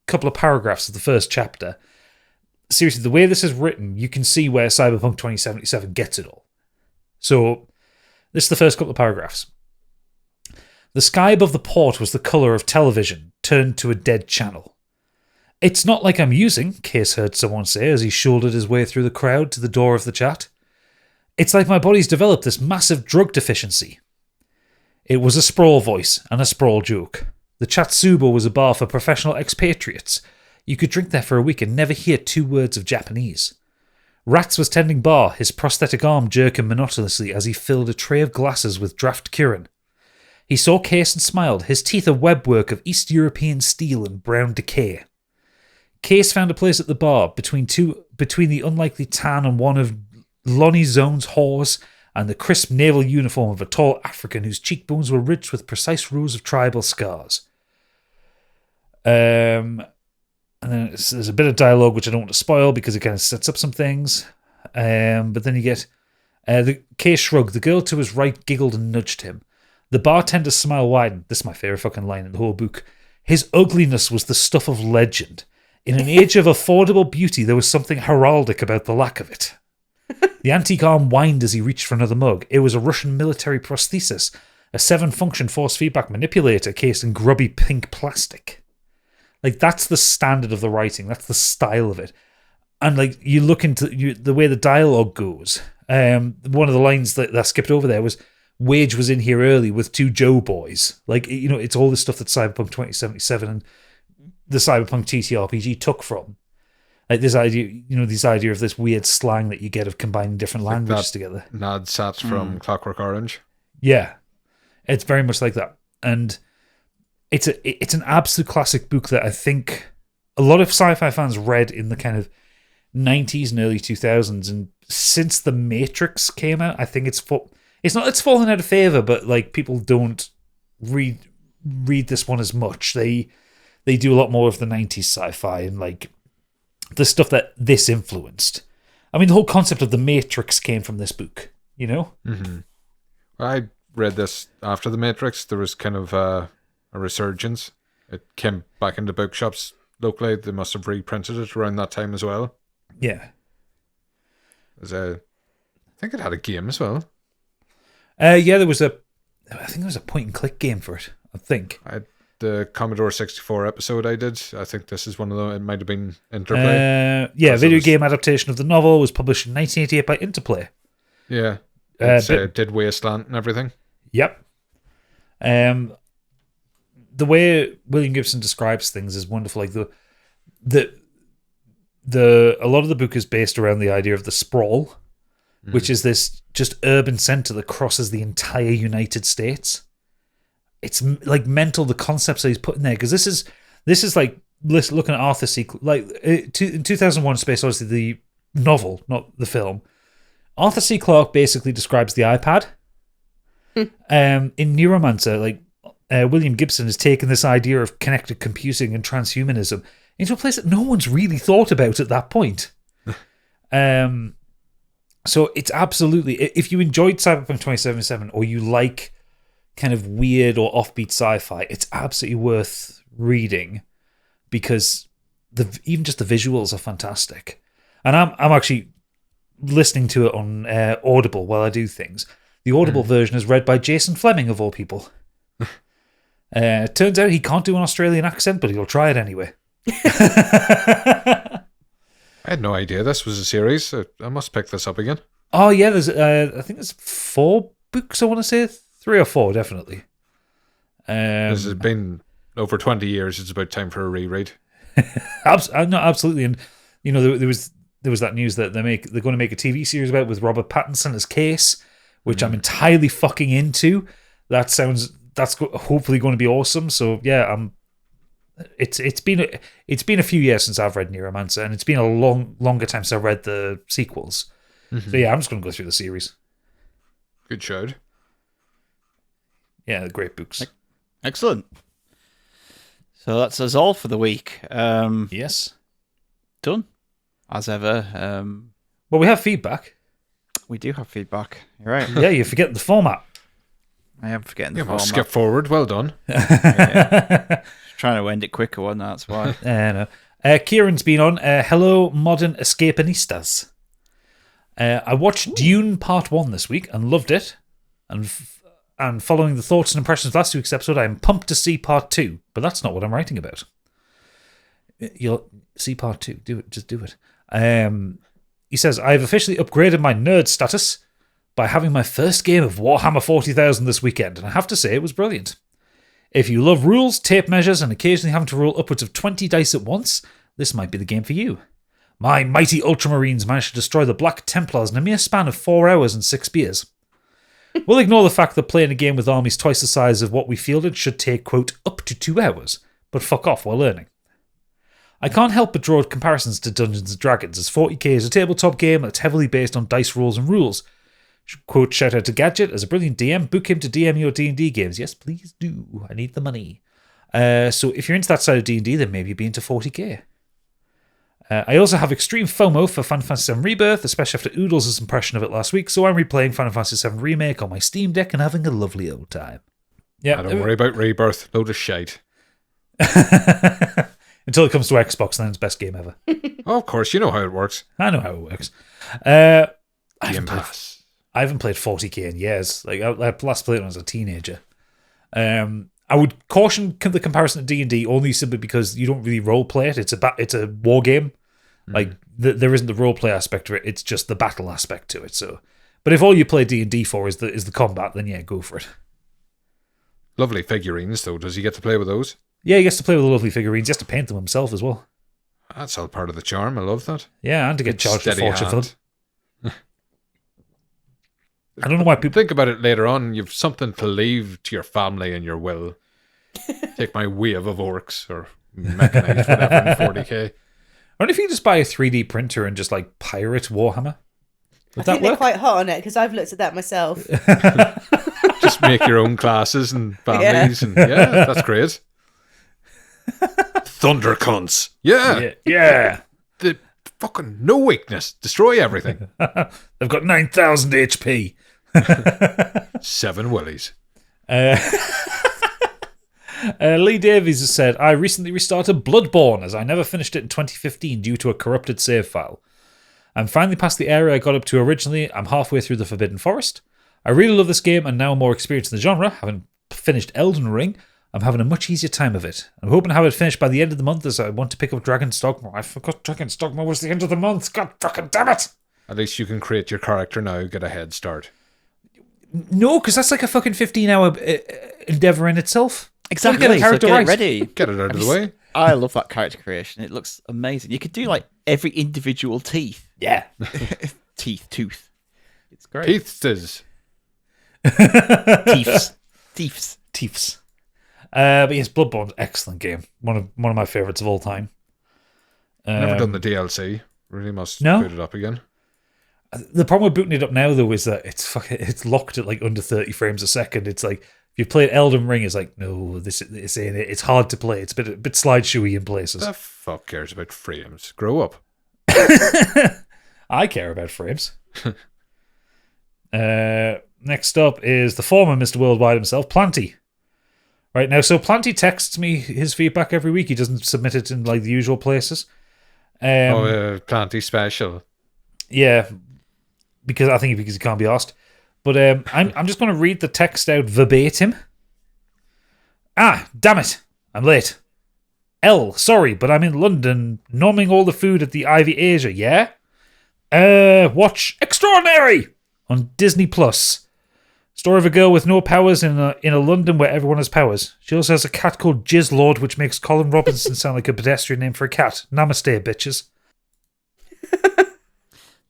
S2: couple of paragraphs of the first chapter. Seriously, the way this is written, you can see where Cyberpunk 2077 gets it all. So this is the first couple of paragraphs. The sky above the port was the colour of television, turned to a dead channel. "It's not like I'm using," Case heard someone say as he shouldered his way through the crowd to the door of the chat. "It's like my body's developed this massive drug deficiency." It was a sprawl voice and a sprawl joke. The Chatsubo was a bar for professional expatriates. You could drink there for a week and never hear 2 words of Japanese. Rats was tending bar, his prosthetic arm jerking monotonously as he filled a tray of glasses with draft Kirin. He saw Case and smiled, his teeth a webwork of East European steel and brown decay. Case found a place at the bar between the unlikely tan on one of Lonnie Zone's whores and the crisp naval uniform of a tall African whose cheekbones were ridged with precise rows of tribal scars. And then there's a bit of dialogue which I don't want to spoil because it kind of sets up some things. But then you get the Case shrugged. The girl to his right giggled and nudged him. The bartender's smile widened. This is my favourite fucking line in the whole book. His ugliness was the stuff of legend. In an age of affordable beauty, there was something heraldic about the lack of it. The antique arm whined as he reached for another mug. It was a Russian military prosthesis, a 7-function force feedback manipulator cased in grubby pink plastic. Like, that's the standard of the writing. That's the style of it. And, like, you look into the way the dialogue goes. One of the lines that I skipped over there was, Wage was in here early with 2 Joe boys. Like, it's all the stuff that Cyberpunk 2077 and the Cyberpunk TTRPG took from. Like this idea, this idea of this weird slang that you get of combining different languages together.
S4: Nadsat from Clockwork Orange.
S2: Yeah, it's very much like that, and it's an absolute classic book that I think a lot of sci-fi fans read in the kind of 90s and early 2000s, and since The Matrix came out, I think it's fallen out of favor, but like people don't read this one as much. They do a lot more of the 90s sci-fi and like the stuff that this influenced. I mean, the whole concept of The Matrix came from this book, you know?
S4: Mm-hmm. I read this after The Matrix. There was kind of a resurgence. It came back into bookshops locally. They must have reprinted it around that time as well.
S2: Yeah.
S4: I think it had a game as well.
S2: Yeah, there was I think there was a point and click game for it, I think.
S4: The Commodore 64 episode I did, I think this is one of them. It might have been Interplay.
S2: Video game adaptation of the novel was published in 1988 by Interplay.
S4: Yeah. It did Wasteland and everything.
S2: Yep. The way William Gibson describes things is wonderful. Like a lot of the book is based around the idea of the sprawl, which is this just urban center that crosses the entire United States. It's like mental, the concepts that he's putting there, because this is like looking at Arthur C. Like in 2001: Space Odyssey, the novel, not the film. Arthur C. Clarke basically describes the iPad. In Neuromancer, like William Gibson has taken this idea of connected computing and transhumanism into a place that no one's really thought about at that point. So it's absolutely, if you enjoyed Cyberpunk 2077 or you like kind of weird or offbeat sci-fi, it's absolutely worth reading because even just the visuals are fantastic. And I'm actually listening to it on Audible while I do things. The Audible version is read by Jason Fleming, of all people. Turns out he can't do an Australian accent, but he'll try it anyway.
S4: I had no idea this was a series. I must pick this up again.
S2: Oh yeah, there's I think there's 4 books. I want to say 3 or 4, definitely.
S4: This has been over 20 years. It's about time for a reread.
S2: No, absolutely. And you know, there was that news that they're going to make a TV series about with Robert Pattinson as Case, which I'm entirely fucking into. That's hopefully going to be awesome. So yeah, It's been a few years since I've read Neuromancer, and it's been a longer time since I've read the sequels. Mm-hmm. So yeah, I'm just going to go through the series.
S4: Good show.
S2: Yeah, great books.
S1: Excellent. So that's us all for the week.
S2: Yes.
S1: Done. As ever.
S2: Well, we have feedback.
S1: We do have feedback. You're right.
S2: Yeah, you're forgetting the format.
S1: I am forgetting the
S4: We'll
S1: format.
S4: skip forward. Well done.
S1: Trying to end it quicker one, that's why.
S2: No. Kieran's been on. Hello, modern escapistas. I watched Dune Part 1 this week and loved it. And following the thoughts and impressions of last week's episode, I am pumped to see Part 2. But that's not what I'm writing about. You'll see Part 2. Do it. Just do it. He says, I have officially upgraded my nerd status by having my first game of Warhammer 40,000 this weekend. And I have to say, it was brilliant. If you love rules, tape measures, and occasionally having to roll upwards of 20 dice at once, this might be the game for you. My mighty Ultramarines managed to destroy the Black Templars in a mere span of 4 hours and 6 beers. We'll ignore the fact that playing a game with armies twice the size of what we fielded should take, quote, up to 2 hours, but fuck off while learning. I can't help but draw comparisons to Dungeons & Dragons, as 40k is a tabletop game that's heavily based on dice rolls and rules. Quote, shout out to Gadget, as a brilliant DM, book him to DM your D&D games. Yes, please do. I need the money. So if you're into that side of D&D, then maybe you'll be into 40k. I also have extreme FOMO for Final Fantasy VII Rebirth, especially after Oodles' impression of it last week, so I'm replaying Final Fantasy VII Remake on my Steam Deck and having a lovely old time. Yeah,
S4: don't worry about Rebirth. Load of shite.
S2: Until it comes to Xbox, then it's best game ever.
S4: Oh, of course, you know how it works.
S2: I know how it works. I haven't played 40k in years. Like I last played it when I was a teenager. I would caution the comparison to D&D only simply because you don't really role play it. It's a war game. Like there isn't the role play aspect to it. It's just the battle aspect to it. So, but if all you play D&D for is the combat, then yeah, go for it.
S4: Lovely figurines, though. Does he get to play with those?
S2: Yeah, he gets to play with the lovely figurines. He has to paint them himself as well.
S4: That's all part of the charm. I love that.
S2: Yeah, and to get charged a fortune for them. I don't know why people...
S4: Think about it later on. You've something to leave to your family and your will. Take my wave of orcs or mechanized whatever in 40k.
S2: I wonder if you just buy a 3D printer and just like pirate Warhammer. Would that
S3: I think they're
S2: work?
S3: quite hot on it because I've looked at that myself.
S4: Just make your own classes and families. And yeah, that's great. Thunder cunts. Yeah.
S2: Yeah.
S4: The fucking no weakness. Destroy everything.
S2: They've got 9,000 HP.
S4: 7 willies.
S2: Lee Davies has said, I recently restarted Bloodborne as I never finished it in 2015 due to a corrupted save file. I'm finally past the area I got up to originally. I'm halfway through the Forbidden Forest. I really love this game and now I'm more experienced in the genre. Having finished Elden Ring, I'm having a much easier time of it. I'm hoping to have it finished by the end of the month as I want to pick up Dragon's Dogma. I forgot Dragon's Dogma was the end of the month. God fucking damn it!
S4: At least you can create your character now, get a head start.
S2: No, because that's like a fucking 15-hour endeavour in itself.
S1: Exactly.
S2: Get a character
S1: so get
S2: right.
S1: it ready.
S4: Get it out of the way.
S1: I love that character creation. It looks amazing. You could do like every individual teeth.
S2: Yeah.
S1: Tooth. It's great.
S4: Teeths.
S2: Teeths. But yes, Bloodborne's an excellent game. One of my favourites of all time.
S4: Never done the DLC. Really must
S2: No?
S4: boot it up again.
S2: The problem with booting it up now, though, is that it's locked at like under 30 frames a second. It's like, if you played Elden Ring, it's like, no, this ain't it. It's hard to play. It's a bit slideshowy in places.
S4: The fuck cares about frames? Grow up.
S2: I care about frames. Next up is the former Mr. Worldwide himself, Planty. Right now, so Planty texts me his feedback every week. He doesn't submit it in like the usual places.
S4: Planty special.
S2: Yeah, because he can't be asked. But I'm just going to read the text out verbatim. Ah, damn it, I'm late. Sorry, but I'm in London, nomming all the food at the Ivy Asia. Yeah. Watch Extraordinary on Disney Plus. Story of a girl with no powers in a London where everyone has powers. She also has a cat called Jizzlord, which makes Colin Robinson sound like a pedestrian name for a cat. Namaste, bitches.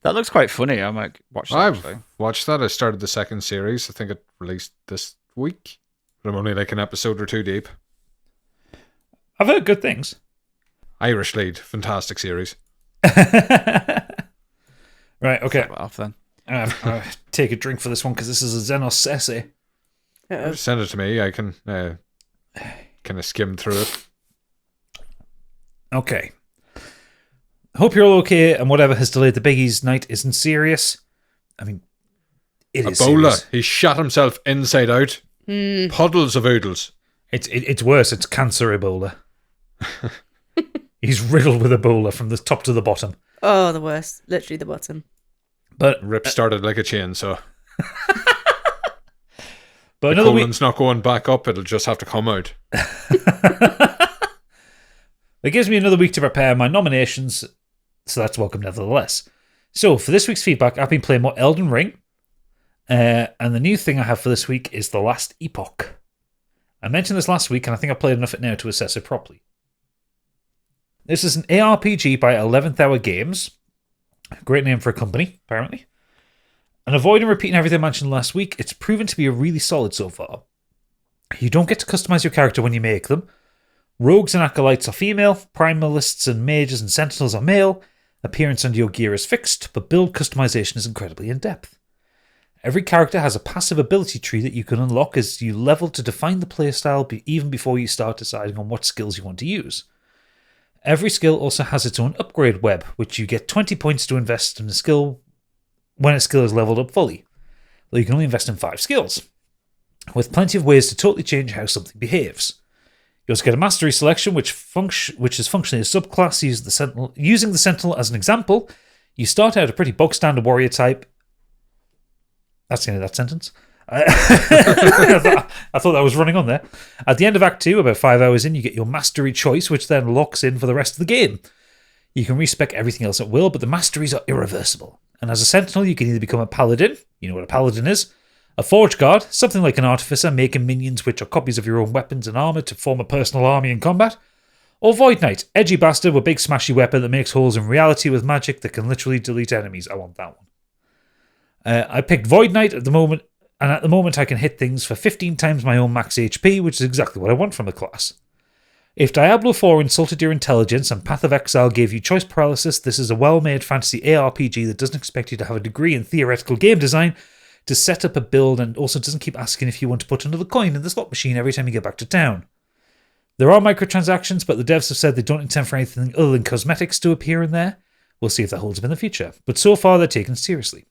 S1: That looks quite funny. I might watch that.
S4: I've watched that. I started the second series. I think it released this week. But I'm only like an episode or two deep.
S2: I've heard good things.
S4: Irish Lead. Fantastic series.
S2: Right, okay.
S1: Start off then.
S2: Take a drink for this one because this is a Xenos essay.
S4: Send it to me. I can kind of skim through it.
S2: Okay. Hope you're all okay and whatever has delayed the Biggies night isn't serious. I mean, it is
S4: Ebola.
S2: serious.
S4: He shot himself inside out. Puddles of oodles.
S2: It's worse. It's cancer Ebola. He's riddled with Ebola from the top to the bottom.
S3: Oh, the worst. Literally the bottom.
S2: But
S4: Rip started like a chainsaw.
S2: but
S4: The
S2: another week,
S4: colon's not going back up. It'll just have to come out.
S2: it gives me another week to prepare my nominations, so that's welcome nevertheless. So for this week's feedback, I've been playing more Elden Ring, and the new thing I have for this week is The Last Epoch. I mentioned this last week, and I think I've played enough of it now to assess it properly. This is an ARPG by 11th Hour Games. Great name for a company, apparently. And avoiding repeating everything I mentioned last week, it's proven to be a really solid so far. You don't get to customize your character when you make them. Rogues and acolytes are female, primalists and mages and sentinels are male, appearance and your gear is fixed, but build customization is incredibly in-depth. Every character has a passive ability tree that you can unlock as you level to define the playstyle even before you start deciding on what skills you want to use. Every skill also has its own upgrade web, which you get 20 points to invest in a skill when a skill is leveled up fully, though you can only invest in 5 skills, with plenty of ways to totally change how something behaves. You also get a mastery selection, which is functionally a subclass using the Sentinel as an example. You start out a pretty bog-standard warrior type. That's the end of that sentence. I thought that was running on there. At the end of Act 2, about 5 hours in, you get your mastery choice, which then locks in for the rest of the game. You can respec everything else at will, but the masteries are irreversible. And as a sentinel, you can either become a paladin, you know what a paladin is, a forge guard, something like an artificer, making minions which are copies of your own weapons and armor to form a personal army in combat, or void knight, edgy bastard with a big smashy weapon that makes holes in reality with magic that can literally delete enemies. I want that one. I picked Void Knight at the moment, and at the moment I can hit things for 15 times my own max HP, which is exactly what I want from the class. If Diablo 4 insulted your intelligence and Path of Exile gave you choice paralysis, this is a well-made fantasy ARPG that doesn't expect you to have a degree in theoretical game design to set up a build, and also doesn't keep asking if you want to put another coin in the slot machine every time you get back to town. There are microtransactions, but the devs have said they don't intend for anything other than cosmetics to appear in there. We'll see if that holds up in the future. But so far, they're taken seriously.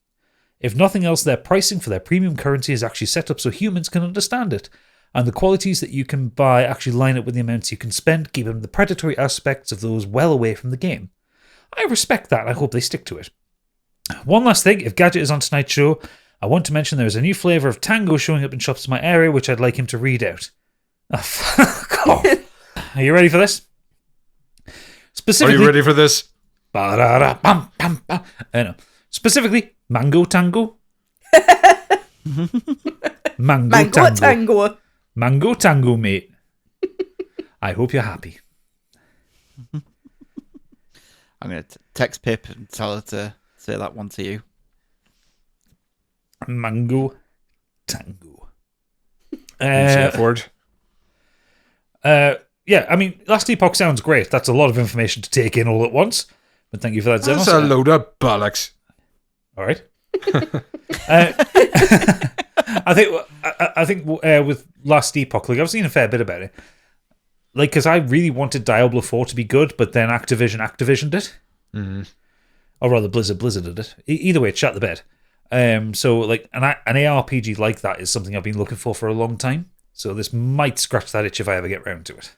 S2: If nothing else, their pricing for their premium currency is actually set up so humans can understand it, and the qualities that you can buy actually line up with the amounts you can spend, keeping the predatory aspects of those well away from the game. I respect that, and I hope they stick to it. One last thing, if Gadget is on tonight's show, I want to mention there is a new flavour of tango showing up in shops in my area, which I'd like him to read out. Oh, fuck off. Are you ready for this? Specifically,
S4: Are you ready for this?
S2: No. Specifically, Mango Tango.
S3: Mango tango.
S2: Mango Tango, mate. I hope you're happy.
S1: I'm going to text Pip and tell her to say that one to you.
S2: Mango Tango.
S4: Word.
S2: Yeah, I mean, Last Epoch sounds great. That's a lot of information to take in all at once. But thank you for that, Zemos.
S4: That's a load of bollocks.
S2: All right. I think with Last Epoch, like I've seen a fair bit about it. Like, because I really wanted Diablo 4 to be good, but then Activisioned it. Mm-hmm. Or rather, Blizzarded it. Either way, it shut the bed. So, like, an ARPG like that is something I've been looking for a long time. So this might scratch that itch if I ever get round to it.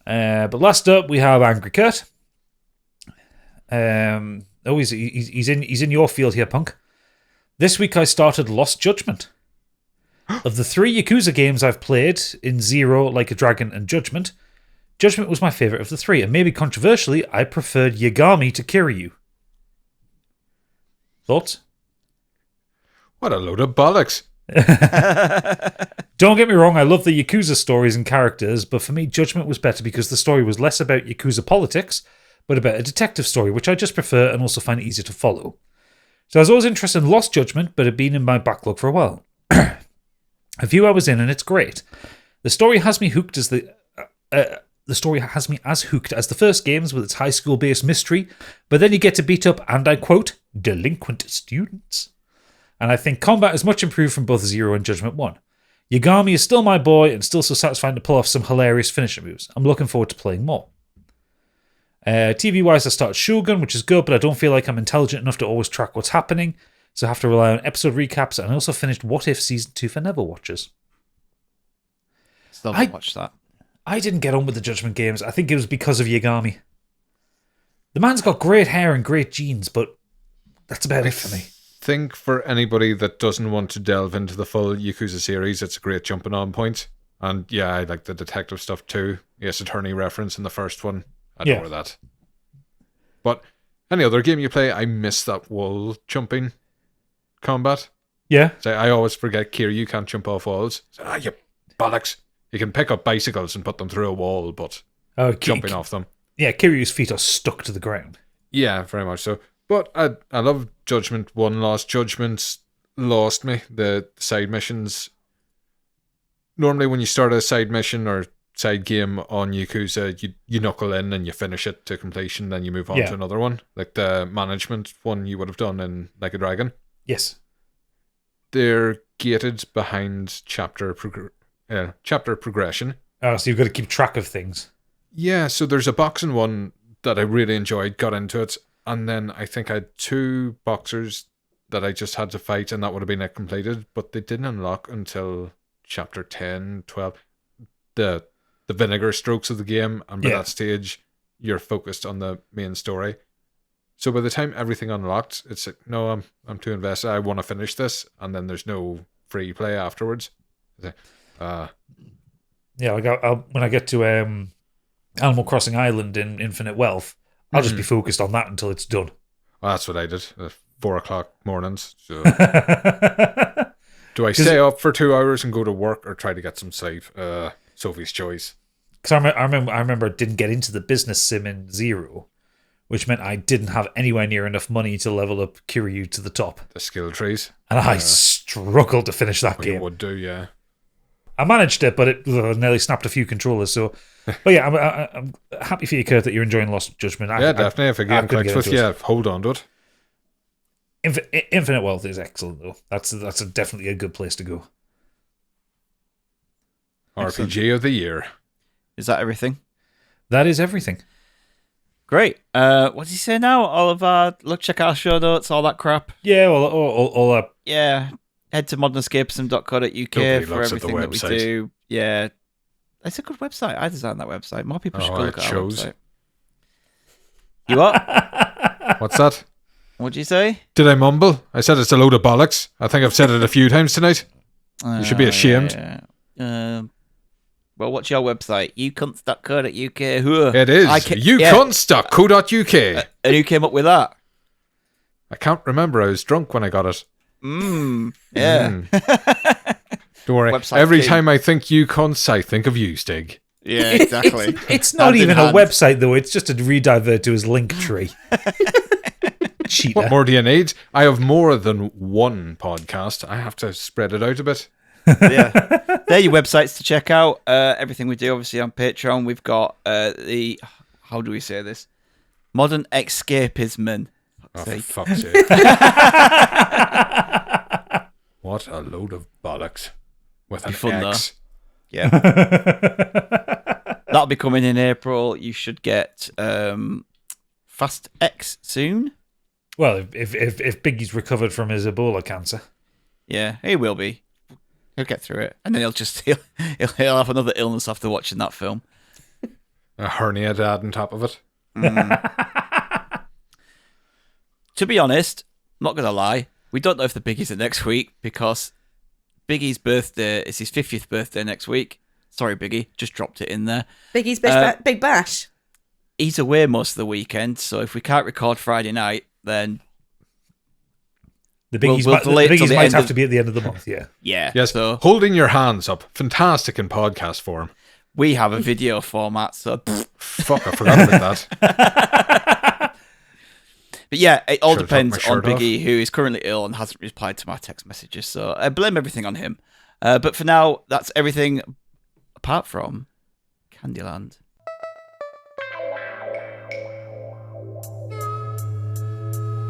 S2: But last up, we have Angry Kurt. He's in your field here, Punk. This week I started Lost Judgment. Of the 3 Yakuza games I've played in Zero, Like a Dragon, and Judgment, Judgment was my favourite of the 3, and maybe controversially, I preferred Yagami to Kiryu. Thoughts?
S4: What a load of bollocks.
S2: Don't get me wrong, I love the Yakuza stories and characters, but for me, Judgment was better because the story was less about Yakuza politics, but about a detective story, which I just prefer and also find easier to follow. So I was always interested in Lost Judgment, but it had been in my backlog for a while. A few hours in, and it's great. The story has me hooked as the story has me as hooked as the first games with its high school-based mystery, but then you get to beat up, and I quote, delinquent students. And I think combat is much improved from both Zero and Judgment 1. Yagami is still my boy and still so satisfying to pull off some hilarious finisher moves. I'm looking forward to playing more. TV-wise, I started Shogun, which is good, but I don't feel like I'm intelligent enough to always track what's happening, so I have to rely on episode recaps, and I also finished What If Season 2 for Never Watchers.
S1: Still haven't watched that.
S2: I didn't get on with the Judgment games. I think it was because of Yagami. The man's got great hair and great genes, but that's about it for me.
S4: I think for anybody that doesn't want to delve into the full Yakuza series, it's a great jumping on point. And yeah, I like the detective stuff too. Yes, attorney reference in the first one. I adore that. But any other game you play, I miss that wall jumping combat.
S2: Yeah.
S4: So I always forget Kiryu can't jump off walls. So, you bollocks. You can pick up bicycles and put them through a wall, but jumping off them.
S2: Yeah, Kiryu's feet are stuck to the ground.
S4: Yeah, very much so. But I love Judgment 1. Lost Judgment lost me. The side missions. Normally when you start a side mission or side game on Yakuza, you knuckle in and you finish it to completion, then you move on to another one. Like the management one you would have done in Like a Dragon.
S2: Yes.
S4: They're gated behind chapter progression.
S2: Oh, so you've got to keep track of things.
S4: Yeah, so there's a boxing one that I really enjoyed, got into it, and then I think I had 2 boxers that I just had to fight, and that would have been it completed, but they didn't unlock until chapter 10, 12. The vinegar strokes of the game, and by that stage, you're focused on the main story. So by the time everything unlocked, it's like, no, I'm too invested. I want to finish this, and then there's no free play afterwards.
S2: Yeah, like when I get to Animal Crossing Island in Infinite Wealth, I'll just be focused on that until it's done.
S4: Well, that's what I did. 4 o'clock mornings. So. Do I stay up for 2 hours and go to work, or try to get some sleep? Sophie's choice.
S2: Because I remember I didn't get into the business sim in Zero, which meant I didn't have anywhere near enough money to level up Kiryu to the top.
S4: The skill trees.
S2: And I struggled to finish that
S4: Well,
S2: game.
S4: you would do, yeah.
S2: I managed it, but it nearly snapped a few controllers. So, but yeah, I'm happy for you, Kurt, that you're enjoying Lost Judgment.
S4: Yeah, definitely. If a game clicks with you, hold on to it.
S2: Infinite Wealth is excellent, though. That's definitely a good place to go.
S4: RPG of the year.
S1: Is that everything?
S2: That is everything.
S1: Great. What did he say now? All of our check our show notes, all that crap.
S2: Yeah, well, all that.
S1: Yeah. Head to modernescapism.co.uk
S4: Nobody
S1: for
S4: looks at the
S1: everything that we
S4: website.
S1: do. Yeah. It's a good website. I designed that website. More people should go look at our website. You what?
S4: What's that?
S1: What'd you say?
S4: Did I mumble? I said it's a load of bollocks. I think I've said it a few times tonight. You should be ashamed.
S1: Yeah. Well, what's your website? Youcunts.co.uk.
S4: It is. Youcunts.co.uk.
S1: And who came up with that?
S4: I can't remember. I was drunk when I got it.
S1: Yeah.
S4: Don't worry.
S1: Website
S4: Every
S1: king.
S4: time I think you cunts, I think of you, Stig.
S1: Yeah, exactly.
S2: It's not
S1: Hand in
S2: even a
S1: hand.
S2: website, though. It's just a redivert to his link tree. Cheater.
S4: What more do you need? I have more than one podcast. I have to spread it out a bit.
S1: Yeah. They're your websites to check out. Everything we do, obviously, on Patreon. We've got how do we say this? Modern Escapism.
S4: Oh,
S1: Sake.
S4: for fuck's sake. What a load of bollocks. With an
S1: fun,
S4: X.
S1: Yeah. That'll be coming in April. You should get Fast X soon.
S2: Well, if Biggie's recovered from his Ebola cancer.
S1: Yeah, he will be. He'll get through it. And then he'll have another illness after watching that film.
S4: A hernia to add on top of it.
S1: To be honest, not going to lie, we don't know if the Biggies are next week because Biggie's birthday is his 50th birthday next week. Sorry, Biggie, just dropped it in there.
S3: Biggie's Big Bash.
S1: He's away most of the weekend, so if we can't record Friday night, then
S2: The Biggies,
S1: we'll delay it till
S2: the Biggies
S1: the
S2: might
S1: end
S2: have
S1: of-
S2: to be at the end of the month, yeah.
S1: yeah.
S4: Yes,
S1: So
S4: holding your hands up. Fantastic in podcast form.
S1: we have a video format, so
S4: Fuck, I forgot about that.
S1: but yeah, it all
S4: Should've
S1: depends
S4: took my
S1: on
S4: shirt
S1: Biggie, who is currently ill and hasn't replied to my text messages. So I blame everything on him. But for now, that's everything apart from Candyland.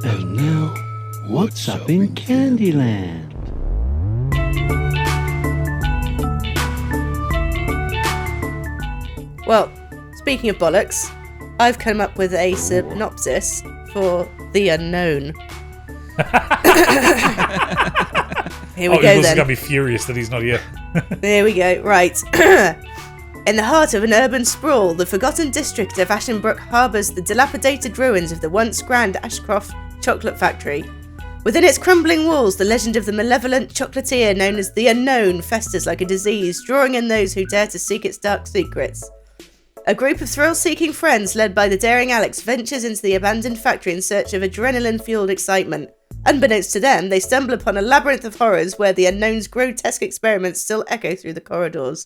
S5: And now, what's up in Candyland?
S3: Well, speaking of bollocks, I've come up with a synopsis for The Unknown. Here we go
S2: Eagles is
S3: then.
S2: going to be furious that he's not here.
S3: There we go. Right. In the heart of an urban sprawl, the forgotten district of Ashenbrook harbours the dilapidated ruins of the once grand Ashcroft chocolate factory. Within its crumbling walls, the legend of the malevolent chocolatier known as the Unknown festers like a disease, drawing in those who dare to seek its dark secrets. A group of thrill-seeking friends led by the daring Alex ventures into the abandoned factory in search of adrenaline-fueled excitement. Unbeknownst to them, they stumble upon a labyrinth of horrors where the Unknown's grotesque experiments still echo through the corridors.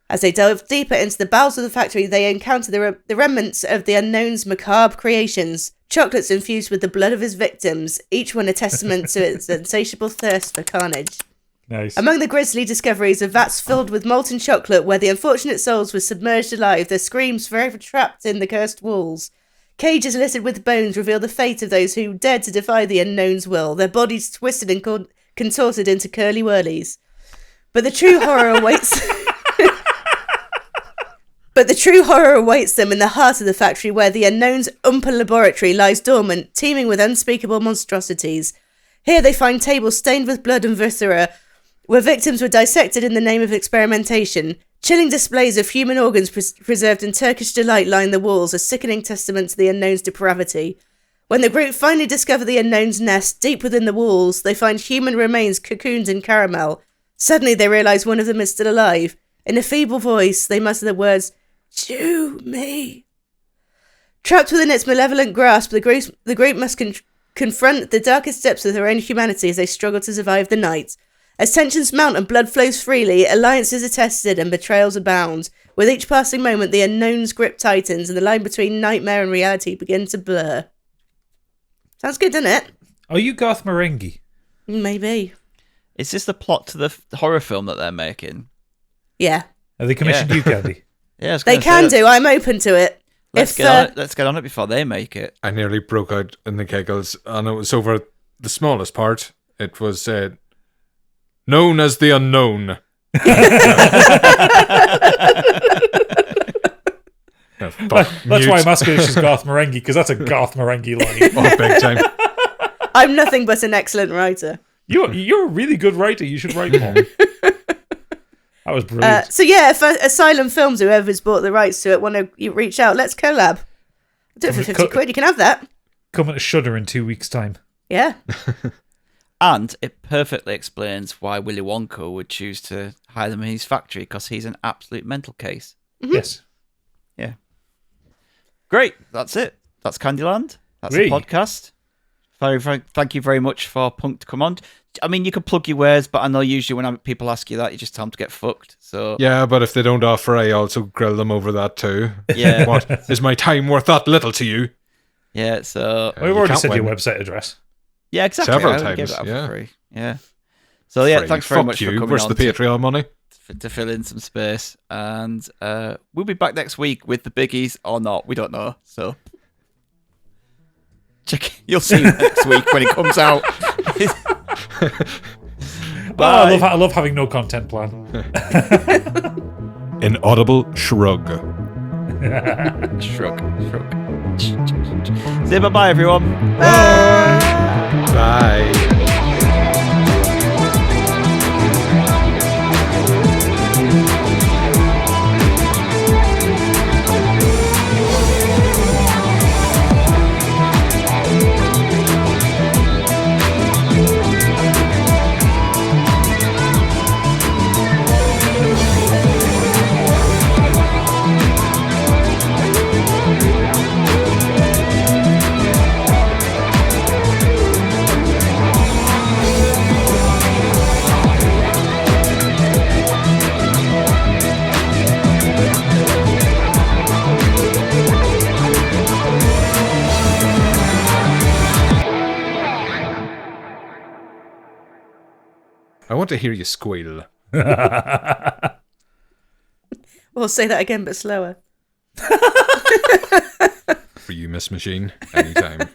S3: As they delve deeper into the bowels of the factory, they encounter the remnants of the Unknown's macabre creations, chocolates infused with the blood of his victims, each one a testament to its insatiable thirst for carnage.
S2: Nice.
S3: Among the grisly discoveries are vats filled with molten chocolate where the unfortunate souls were submerged alive, their screams forever trapped in the cursed walls. Cages littered with bones reveal the fate of those who dared to defy the Unknown's will, their bodies twisted and contorted into curly whirlies. But the true horror awaits... But the true horror awaits them in the heart of the factory where the Unknown's Oompa laboratory lies dormant, teeming with unspeakable monstrosities. Here they find tables stained with blood and viscera, where victims were dissected in the name of experimentation. Chilling displays of human organs preserved in Turkish delight line the walls, a sickening testament to the Unknown's depravity. When the group finally discover the Unknown's nest deep within the walls, they find human remains cocooned in caramel. Suddenly they realise one of them is still alive. In a feeble voice, they mutter the words, "Chew me." Trapped within its malevolent grasp, the group must confront the darkest depths of their own humanity as they struggle to survive the night. As tensions mount and blood flows freely, alliances are tested and betrayals abound. With each passing moment, the unknown's grip tightens and the line between nightmare and reality begins to blur. Sounds good, doesn't it?
S2: Are you Garth Marenghi?
S3: Maybe.
S1: Is this the plot to the horror film that they're making?
S3: Yeah.
S2: Have they commissioned you, Candy?
S1: Yeah, I was
S3: They
S1: gonna
S3: can
S1: say,
S3: do. I'm open to it.
S1: Let's get on it before they make it.
S4: I nearly broke out in the giggles, and it was over the smallest part. It was known as the unknown.
S2: That's why I'm asking if she's Garth Marenghi, because that's a Garth Marenghi line.
S4: Oh, big time.
S3: I'm nothing but an excellent writer.
S2: You're a really good writer. You should write more. That was brilliant.
S3: So yeah, if Asylum Films, whoever's bought the rights to it, want to reach out, let's collab. Do it for 50 quid. You can have that.
S2: Coming to Shudder in 2 weeks' time.
S3: Yeah.
S1: And it perfectly explains why Willy Wonka would choose to hire them in his factory, because he's an absolute mental case.
S3: Mm-hmm.
S2: Yes.
S1: Yeah. Great. That's it. That's Candyland. That's
S2: Really?
S1: the podcast. Thank you very much for Punk to come on. I mean, you can plug your wares, but I know usually when people ask you that, you just tell them to get fucked. So
S4: Yeah, but if they don't offer, I also grill them over that too.
S1: yeah,
S4: What, is my time worth that little to you?
S1: yeah. So
S2: We've
S4: you
S2: already
S4: can't
S2: said your
S4: win.
S2: website address.
S1: yeah, exactly.
S4: Several
S1: I would give
S4: times,
S1: it up
S4: yeah.
S1: for free. Yeah. So yeah,
S4: Free.
S1: thanks very
S4: Fuck
S1: much
S4: you.
S1: for coming
S4: Where's
S1: on
S4: the Patreon money?
S1: to fill in some space, and we'll be back next week with the Biggies or not. We don't know. So check. You'll see next week when it comes out. Bye.
S2: I love having no content plan.
S4: An audible shrug.
S1: Shrug. Say bye-bye, everyone.
S4: Bye. I want to hear you squeal.
S3: We'll say that again, but slower.
S4: For you, Miss Machine, anytime.